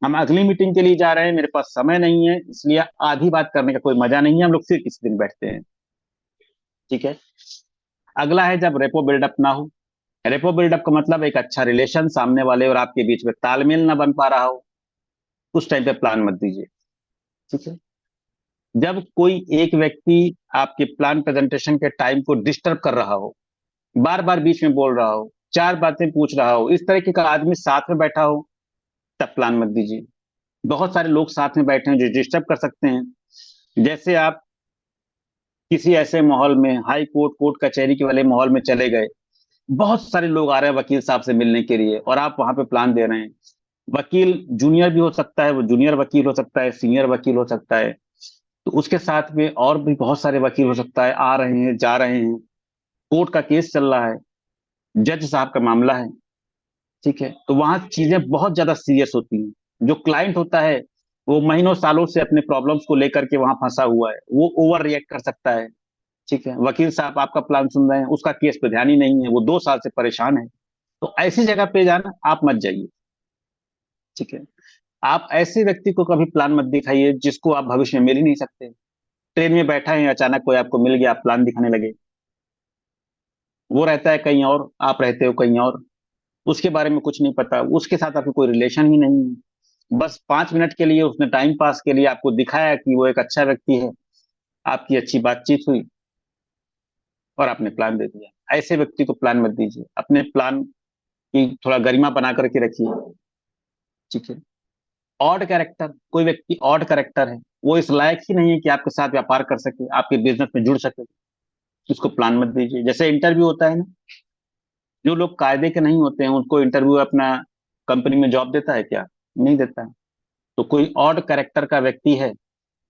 S2: हम अगली मीटिंग के लिए जा रहे हैं, मेरे पास समय नहीं है, इसलिए आधी बात करने का कोई मजा नहीं है, हम लोग फिर किसी दिन बैठते हैं। ठीक है। अगला है जब रेपो बिल्डअप ना हो। रेपो बिल्डअप का मतलब एक अच्छा रिलेशन, सामने वाले और आपके बीच में तालमेल ना बन पा रहा हो, उस टाइम पे प्लान मत दीजिए। ठीक है। जब कोई एक व्यक्ति आपके प्लान प्रेजेंटेशन के टाइम को डिस्टर्ब कर रहा हो, बार बार बीच में बोल रहा हो, चार बातें पूछ रहा हो, इस तरीके का आदमी साथ में बैठा हो, तब प्लान मत दीजिए। बहुत सारे लोग साथ में बैठे हैं जो डिस्टर्ब कर सकते हैं। जैसे आप किसी ऐसे माहौल में, हाई कोर्ट, कोर्ट कचहरी के वाले माहौल में चले गए, बहुत सारे लोग आ रहे हैं वकील साहब से मिलने के लिए, और आप वहां पे प्लान दे रहे हैं। वकील जूनियर भी हो सकता है, वो जूनियर वकील हो सकता है, सीनियर वकील हो सकता है, तो उसके साथ में और भी बहुत सारे वकील हो सकता है, आ रहे हैं जा रहे हैं, कोर्ट का केस चल रहा है, जज साहब का मामला है। ठीक है। तो वहां चीजें बहुत ज्यादा सीरियस होती हैं। जो क्लाइंट होता है वो महीनों सालों से अपने प्रॉब्लम्स को लेकर के वहां फंसा हुआ है, वो ओवर रिएक्ट कर सकता है। ठीक है। वकील साहब आपका प्लान सुन रहे हैं, उसका केस पे ध्यान ही नहीं है, वो 2 साल से परेशान है। तो ऐसी जगह पे जाना आप मत जाइए। ठीक है। आप ऐसे व्यक्ति को कभी प्लान मत दिखाइए जिसको आप भविष्य में मिल ही नहीं सकते। ट्रेन में बैठा है, अचानक कोई आपको मिल गया, आप प्लान दिखाने लगे, वो रहता है कहीं और, आप रहते हो कहीं और, उसके बारे में कुछ नहीं पता, उसके साथ आपको कोई रिलेशन ही नहीं है। बस 5 मिनट के लिए उसने टाइम पास के लिए आपको दिखाया कि वो एक अच्छा व्यक्ति है, आपकी अच्छी बातचीत हुई और आपने प्लान दे दिया। ऐसे व्यक्ति को प्लान मत दीजिए, अपने प्लान की थोड़ा गरिमा बना करके रखिए। ठीक है। ऑड कैरेक्टर, कोई व्यक्ति ऑड कैरेक्टर है, वो इस लायक ही नहीं है कि आपके साथ व्यापार कर सके, आपके बिजनेस में जुड़ सके, उसको प्लान मत दीजिए। जैसे इंटरव्यू होता है ना, जो लोग कायदे के नहीं होते हैं उनको इंटरव्यू अपना कंपनी में जॉब देता है क्या? नहीं देता है। तो कोई ऑड कैरेक्टर का व्यक्ति है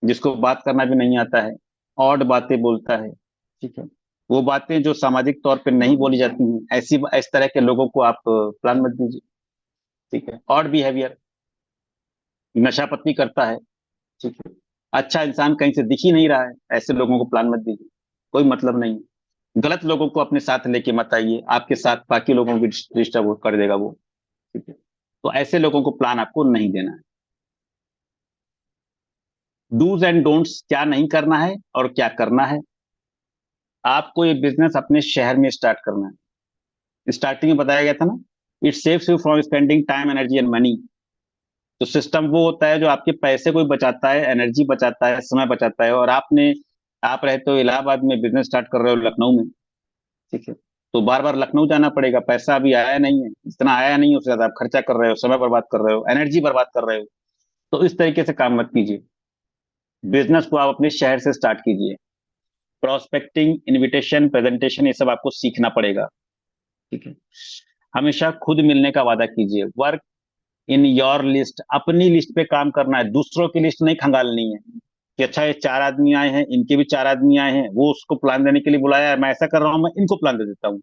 S2: जिसको बात करना भी नहीं आता है, ऑड बातें बोलता है। ठीक है। वो बातें जो सामाजिक तौर पे नहीं बोली जाती हैं, ऐसी इस तरह के लोगों को आप प्लान मत दीजिए। ठीक है। ऑड बिहेवियर, नशा पत्ती करता है। ठीक है। अच्छा इंसान कहीं से दिख ही नहीं रहा है, ऐसे लोगों को प्लान मत दीजिए, कोई मतलब नहीं। गलत लोगों को अपने साथ लेके मत आइए, आपके साथ बाकी लोगों को भी डिस्टर्ब कर देगा वो। ठीक है। तो ऐसे लोगों को प्लान आपको नहीं देना है। डूज एंड डोंट्स, क्या नहीं करना है और क्या करना है। आपको ये बिजनेस अपने शहर में स्टार्ट करना है। स्टार्टिंग में बताया गया था ना, it saves you from spending time, energy and money. तो सिस्टम वो होता है जो आपके पैसे को भी बचाता है, एनर्जी बचाता है, समय बचाता है। और आप रहते हो इलाहाबाद में, बिजनेस स्टार्ट कर रहे हो लखनऊ में। ठीक है। तो बार बार लखनऊ जाना पड़ेगा, पैसा अभी आया नहीं है, जितना आया नहीं है उससे ज्यादा आप खर्चा कर रहे हो, समय बर्बाद कर रहे हो, एनर्जी बर्बाद कर रहे हो। तो इस तरीके से काम मत कीजिए। बिजनेस को आप अपने शहर से स्टार्ट कीजिए। प्रोस्पेक्टिंग, इनविटेशन, प्रेजेंटेशन, ये सब आपको सीखना पड़ेगा। ठीक है। हमेशा खुद मिलने का वादा कीजिए। वर्क इन योर लिस्ट, अपनी लिस्ट पे काम करना है, दूसरों की लिस्ट नहीं खंगालनी है कि अच्छा ये 4 आदमी आए हैं, इनके भी 4 आदमी आए हैं, वो उसको प्लान देने के लिए बुलाया है, मैं ऐसा कर रहा हूं, मैं इनको प्लान दे देता हूँ।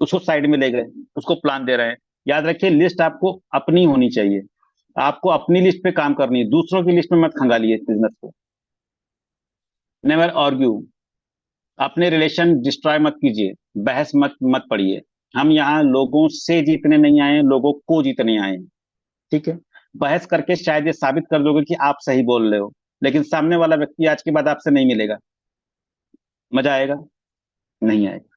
S2: उसको साइड में ले गए, उसको प्लान दे रहे हैं। याद रखिए, लिस्ट आपको अपनी होनी चाहिए, आपको अपनी लिस्ट पे काम करनी है, दूसरों की लिस्ट में मत खंगालिए बिजनेस को। नेवर आर्ग्यू, अपने रिलेशन डिस्ट्रॉय मत कीजिए, बहस मत मत पड़िए। हम यहाँ लोगों से जीतने नहीं आए हैं, लोगों को जीतने आए हैं। ठीक है। बहस करके शायद ये साबित कर दोगे कि आप सही बोल रहे हो, लेकिन सामने वाला व्यक्ति आज के बाद आपसे नहीं मिलेगा। मजा आएगा? नहीं आएगा।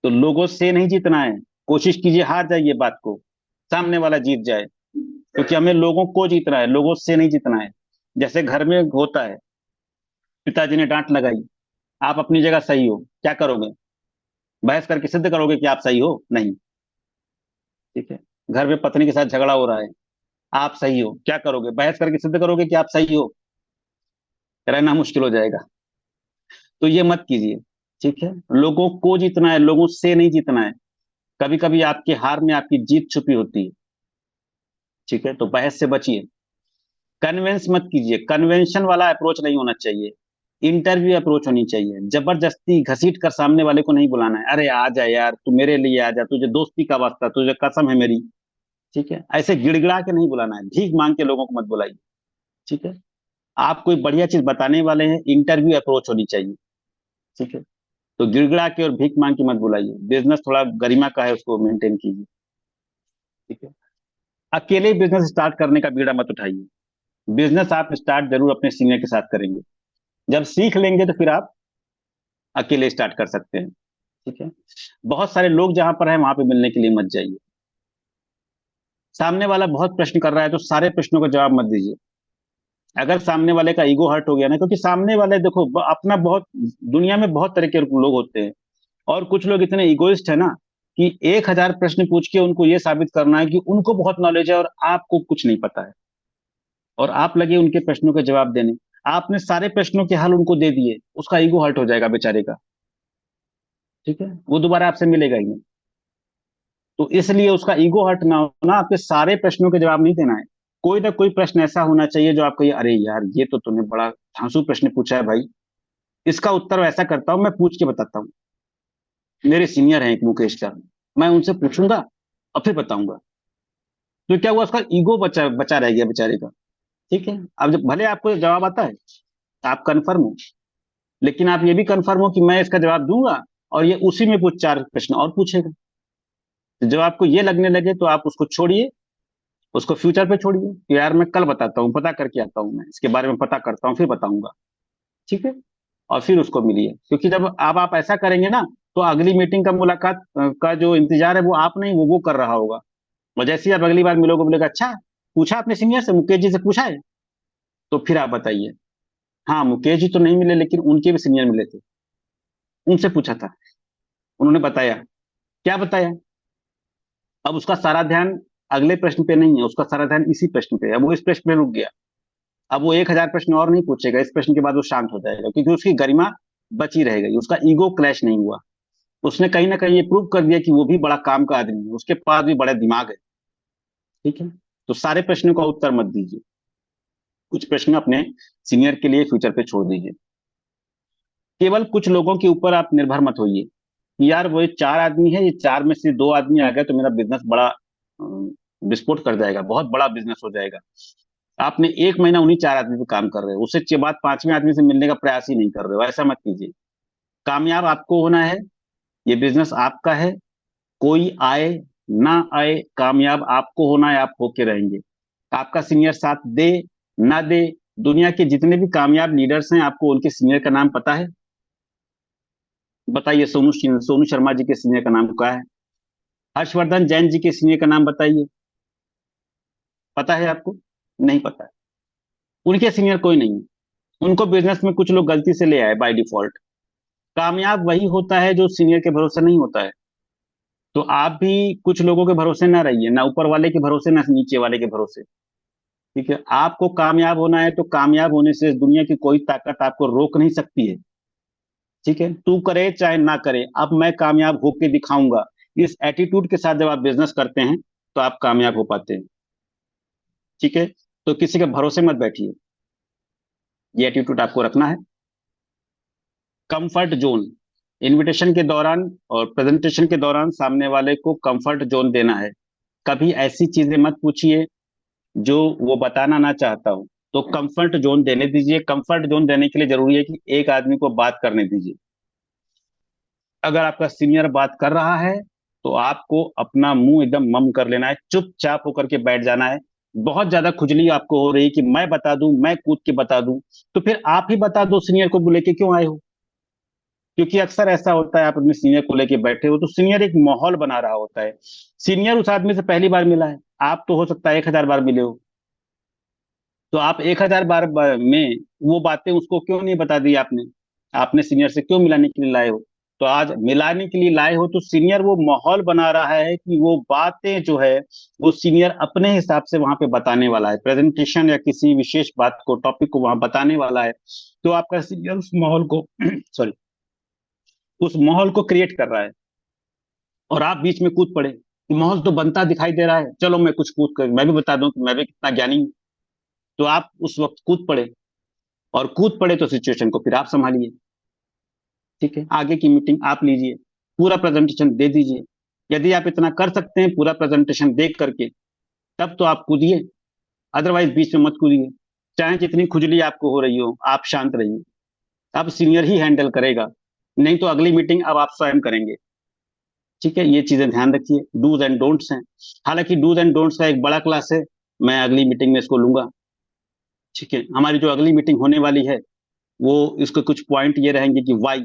S2: तो लोगों से नहीं जीतना है, कोशिश कीजिए हार जाइए बात को, सामने वाला जीत जाए, क्योंकि हमें लोगों को जीतना है, लोगों से नहीं जीतना है। जैसे घर में होता है, पिताजी ने डांट लगाई, आप अपनी जगह सही हो, क्या करोगे? बहस करके सिद्ध करोगे कि आप सही हो? नहीं। ठीक है। घर में पत्नी के साथ झगड़ा हो रहा है, आप सही हो, क्या करोगे? बहस करके सिद्ध करोगे कि आप सही हो? रहना मुश्किल हो जाएगा। तो ये मत कीजिए। ठीक है, लोगों को जीतना है, लोगों से नहीं जीतना है। कभी कभी आपकी हार में आपकी जीत छुपी होती है। ठीक है, तो बहस से बचिए, कन्वेंस मत कीजिए, कन्वेंशन वाला अप्रोच नहीं होना चाहिए, इंटरव्यू अप्रोच होनी चाहिए। जबरदस्ती घसीट कर सामने वाले को नहीं बुलाना है, अरे आ जा यार, तू मेरे लिए आ जा, तुझे दोस्ती का वास्ता, तुझे कसम है मेरी। ठीक है, ऐसे गिड़गिड़ा के नहीं बुलाना है, भीख मांग के लोगों को मत बुलाइए। ठीक है, आप कोई बढ़िया चीज बताने वाले हैं, इंटरव्यू अप्रोच होनी चाहिए। ठीक है, तो गिड़गिड़ा के और भीख मांग के मत बुलाइए, बिजनेस थोड़ा गरिमा का है, उसको मेंटेन कीजिए। ठीक है, अकेले बिजनेस स्टार्ट करने का बीड़ा मत उठाइए, बिजनेस आप स्टार्ट जरूर अपने सीनियर के साथ करेंगे, जब सीख लेंगे तो फिर आप अकेले स्टार्ट कर सकते हैं। ठीक है, बहुत सारे लोग जहां पर है वहां पे मिलने के लिए मत जाइए। सामने वाला बहुत प्रश्न कर रहा है तो सारे प्रश्नों का जवाब मत दीजिए। अगर सामने वाले का ईगो हर्ट हो गया ना, क्योंकि सामने वाले देखो अपना बहुत, दुनिया में बहुत तरह के लोग होते हैं, और कुछ लोग इतने इगोइस्ट है ना कि 1,000 प्रश्न पूछ के उनको ये साबित करना है कि उनको बहुत नॉलेज है और आपको कुछ नहीं पता है, और आप लगे उनके प्रश्नों के जवाब देने। आपने सारे प्रश्नों के हल उनको दे दिए, उसका ईगो हर्ट हो जाएगा बेचारे का। ठीक है, वो दोबारा आपसे मिलेगा ही नहीं। तो इसलिए उसका ईगो हर्ट ना होना, आपके सारे प्रश्नों के जवाब नहीं देना है। कोई ना कोई प्रश्न ऐसा होना चाहिए जो आपको ये, अरे यार ये तो तूने बड़ा धांसू प्रश्न पूछा है भाई, इसका उत्तर ऐसा करता हूं, मैं पूछ के बताता हूँ। मेरे सीनियर हैं एक मुकेश का, मैं उनसे पूछूंगा और फिर बताऊंगा। तो क्या हुआ, उसका ईगो बचा बचा रह गया बेचारे का। ठीक है, अब जब भले आपको जवाब आता है, आप कंफर्म हो, लेकिन आप ये भी कंफर्म हो कि मैं इसका जवाब दूंगा, और ये उसी में कुछ 4 प्रश्न और पूछेगा। तो जब आपको ये लगने लगे तो आप उसको छोड़िए, उसको फ्यूचर पे छोड़िए कि यार मैं कल बताता हूँ, पता करके आता हूँ, मैं इसके बारे में पता करता हूँ फिर बताऊंगा। ठीक है, और फिर उसको मिलिए, क्योंकि जब आप ऐसा करेंगे ना, तो अगली मीटिंग का मुलाकात का जो इंतजार है वो आप नहीं, वो कर रहा होगा। और जैसे ही आप अगली बार मिलोगे बोलेगा, अच्छा पूछा आपने सीनियर से, मुकेश जी से पूछा है, तो फिर आप बताइए, हाँ मुकेश जी तो नहीं मिले लेकिन उनके भी सीनियर मिले थे, उनसे पूछा था, उन्होंने बताया। क्या बताया? अब उसका सारा ध्यान अगले प्रश्न पे नहीं है, उसका सारा ध्यान इसी प्रश्न पे है, अब वो इस प्रश्न पे रुक गया। अब वो 1,000 प्रश्न और नहीं पूछेगा, इस प्रश्न के बाद वो शांत हो जाएगा, क्योंकि उसकी गरिमा बची रहेगी, उसका ईगो क्लैश नहीं हुआ। उसने कहीं ना कहीं ये प्रूव कर दिया कि वो भी बड़ा काम का आदमी है, उसके पास भी बड़ा दिमाग है। ठीक है, तो सारे प्रश्नों का उत्तर मत दीजिए, कुछ प्रश्न अपने सीनियर के लिए फ्यूचर पे छोड़ दीजिए। केवल कुछ लोगों के ऊपर आप निर्भर मत होइए कि यार वो ये 4 आदमी है, ये 4 में से 2 आदमी आ गए तो मेरा बिजनेस बड़ा विस्फोट कर जाएगा, बहुत बड़ा बिजनेस हो जाएगा। आपने 1 महीना उन्हीं 4 आदमी पे काम कर रहे हो, उससे के बाद 5वें आदमी से मिलने का प्रयास ही नहीं कर रहे हो, ऐसा मत कीजिए। कामयाब आपको होना है, ये बिजनेस आपका है, कोई आए ना आए, कामयाब आपको होना है, आप होके रहेंगे। आपका सीनियर साथ दे ना दे, दुनिया के जितने भी कामयाब लीडर्स हैं, आपको उनके सीनियर का नाम पता है? बताइए, सोनू शर्मा जी के सीनियर का नाम क्या है? हर्षवर्धन जैन जी के सीनियर का नाम बताइए, पता है आपको? नहीं पता है। उनके सीनियर कोई नहीं है, उनको बिजनेस में कुछ लोग गलती से ले आए बाय डिफॉल्ट। कामयाब वही होता है जो सीनियर के भरोसे नहीं होता है। तो आप भी कुछ लोगों के भरोसे ना रहिए, ना ऊपर वाले के भरोसे ना नीचे वाले के भरोसे। ठीक है, आपको कामयाब होना है तो कामयाब होने से इस दुनिया की कोई ताकत आपको रोक नहीं सकती है। ठीक है, तू करे चाहे ना करे, अब मैं कामयाब होके दिखाऊंगा, इस एटीट्यूड के साथ जब आप बिजनेस करते हैं तो आप कामयाब हो पाते हैं। ठीक है, तो किसी के भरोसे मत बैठिए, ये एटीट्यूड आपको रखना है। कंफर्ट जोन, इनविटेशन के दौरान और प्रेजेंटेशन के दौरान सामने वाले को कंफर्ट जोन देना है। कभी ऐसी चीजें मत पूछिए जो वो बताना ना चाहता हो, तो कंफर्ट जोन देने दीजिए। कंफर्ट जोन देने के लिए जरूरी है कि एक आदमी को बात करने दीजिए। अगर आपका सीनियर बात कर रहा है तो आपको अपना मुंह एकदम मम कर लेना है, चुपचाप होकर के बैठ जाना है। बहुत ज्यादा खुजली आपको हो रही कि मैं बता दूं, मैं कूद के बता दूं, तो फिर आप ही बता दो सीनियर को लेके क्यों आए हो। क्योंकि अक्सर ऐसा होता है, आप अपने सीनियर को लेके बैठे हो तो सीनियर एक माहौल बना रहा होता है। सीनियर उस आदमी से पहली बार मिला है, आप तो हो सकता है 1,000 बार मिले हो। तो आप 1,000 बार में वो बातें उसको क्यों नहीं बता दी आपने? आपने सीनियर से क्यों मिलाने के लिए लाए हो? तो आज मिलाने के लिए लाए हो तो सीनियर वो माहौल बना रहा है कि वो बातें जो है वो सीनियर अपने हिसाब से वहां पे बताने वाला है, प्रेजेंटेशन या किसी विशेष बात को, टॉपिक को वहां बताने वाला है। तो आपका सीनियर उस माहौल को सॉरी, उस माहौल को क्रिएट कर रहा है, और आप बीच में कूद पड़े कि माहौल तो बनता दिखाई दे रहा है, चलो मैं कुछ कूद कर मैं भी बता दूं कि मैं भी कितना ज्ञानी हूं। तो आप उस वक्त कूद पड़े, और कूद पड़े तो सिचुएशन को फिर आप संभालिए। ठीक है, आगे की मीटिंग आप लीजिए, पूरा प्रेजेंटेशन दे दीजिए। यदि आप इतना कर सकते हैं पूरा प्रेजेंटेशन देख करके, तब तो आप कूदिए, अदरवाइज बीच में मत कूदिए। चाहे जितनी खुजली आपको हो रही हो, आप शांत रहिए। अब सीनियर ही हैंडल करेगा, नहीं तो अगली मीटिंग अब आप स्वयं करेंगे। ठीक है, ये चीजें ध्यान रखिए, डूज एंड डोंट्स हैं। हालांकि डूज एंड डोंट्स का एक बड़ा क्लास है, मैं अगली मीटिंग में इसको लूंगा। ठीक है, हमारी जो अगली मीटिंग होने वाली है, वो इसके कुछ पॉइंट ये रहेंगे कि वाई,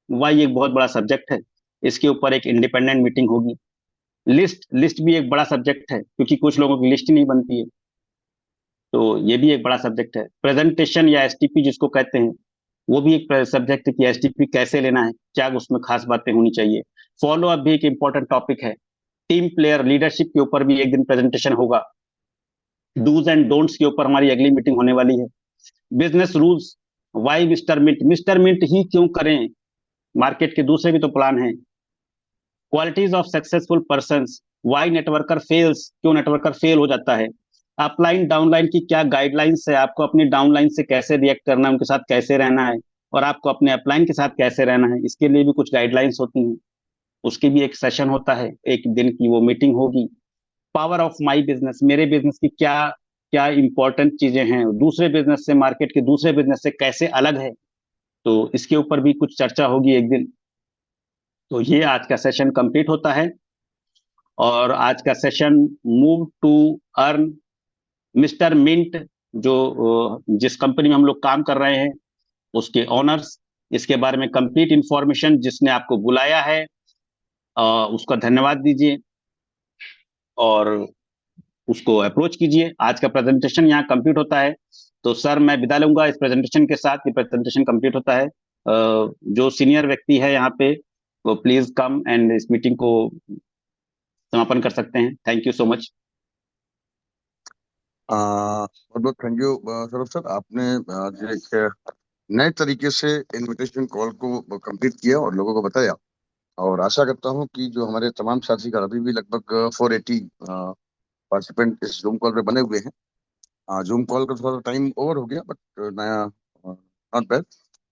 S2: वाई एक बहुत बड़ा सब्जेक्ट है, इसके ऊपर एक इंडिपेंडेंट मीटिंग होगी। लिस्ट, लिस्ट भी एक बड़ा सब्जेक्ट है, क्योंकि कुछ लोगों की लिस्ट ही नहीं बनती है, तो ये भी एक बड़ा सब्जेक्ट है। प्रेजेंटेशन या एसटीपी जिसको कहते हैं, वो भी एक सब्जेक्ट है कि एसटीपी कैसे लेना है, क्या उसमें खास बातें होनी चाहिए। फॉलो अप भी एक इंपॉर्टेंट टॉपिक है। टीम प्लेयर लीडरशिप के ऊपर भी एक दिन प्रेजेंटेशन होगा। डूज एंड डोंट्स के ऊपर हमारी अगली मीटिंग होने वाली है। Business rules, why mister Mint, mister Mint ही क्यों करें, मार्केट के दूसरे भी तो प्लान हैं। Qualities of successful persons, why networker fails, क्यों नेटवर्कर फेल हो जाता है। अपलाइन डाउनलाइन की क्या गाइडलाइंस है, आपको अपनी डाउनलाइन से कैसे रिएक्ट करना है, उनके साथ कैसे रहना है, और आपको अपने अपलाइन के साथ कैसे रहना है, इसके लिए भी कुछ गाइडलाइंस होती हैं। उसकी भी एक सेशन होता है, एक दिन की वो मीटिंग होगी। पावर ऑफ माई बिजनेस, मेरे बिजनेस की क्या क्या इंपॉर्टेंट चीजें हैं, दूसरे बिजनेस से, मार्केट के दूसरे बिजनेस से कैसे अलग है, तो इसके ऊपर भी कुछ चर्चा होगी एक दिन। तो ये आज का सेशन कंप्लीट होता है, और आज का session move to earn mister mint, जो जिस कंपनी में हम लोग काम कर रहे हैं, उसके ऑनर्स, इसके बारे में कंप्लीट इंफॉर्मेशन, जिसने आपको बुलाया है उसका धन्यवाद दीजिए, और उसको अप्रोच कीजिए। आज का प्रेजेंटेशन यहाँ कंप्लीट होता है, तो सर मैं विदा लूंगा, इस प्रेजेंटेशन के साथ ये प्रेजेंटेशन कंप्लीट होता है। जो सीनियर व्यक्ति है यहाँ पे, वो प्लीज कम एंड इस मीटिंग को समापन कर सकते हैं। Thank you so much.
S1: बहुत बहुत थैंक यू सौरभ सर, आपने आज एक नए तरीके से इनविटेशन कॉल को कंप्लीट किया और लोगों को बताया। और आशा करता हूँ कि जो हमारे तमाम साथी का अभी भी लगभग 480 पार्टिसिपेंट इस जूम कॉल पे बने हुए हैं। जूम कॉल का थोड़ा टाइम ओवर हो गया, बट नया नॉट बैड,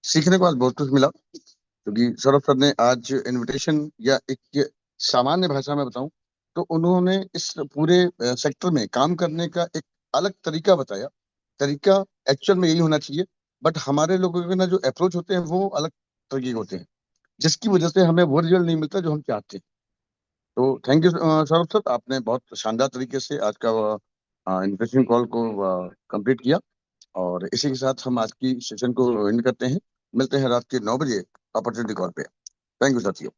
S1: सीखने को आज बहुत कुछ मिला। क्योंकि सौरभ सर ने आज इनविटेशन, या एक सामान्य भाषा में बताऊं तो उन्होंने इस पूरे सेक्टर में काम करने का एक अलग तरीका बताया। तरीका एक्चुअल में यही होना चाहिए, बट हमारे लोगों के ना जो अप्रोच होते हैं वो अलग तरीके के होते हैं, जिसकी वजह से हमें वो रिजल्ट नहीं मिलता जो हम चाहते हैं। तो थैंक यू सौरभ सर, आपने बहुत शानदार तरीके से आज का इन्वेस्टिंग कॉल को कंप्लीट किया। और इसी के साथ हम आज की सेशन को एंड करते हैं। मिलते हैं रात के 9 बजे अपॉर्चुनिटी कॉल पे। थैंक यू साथियों।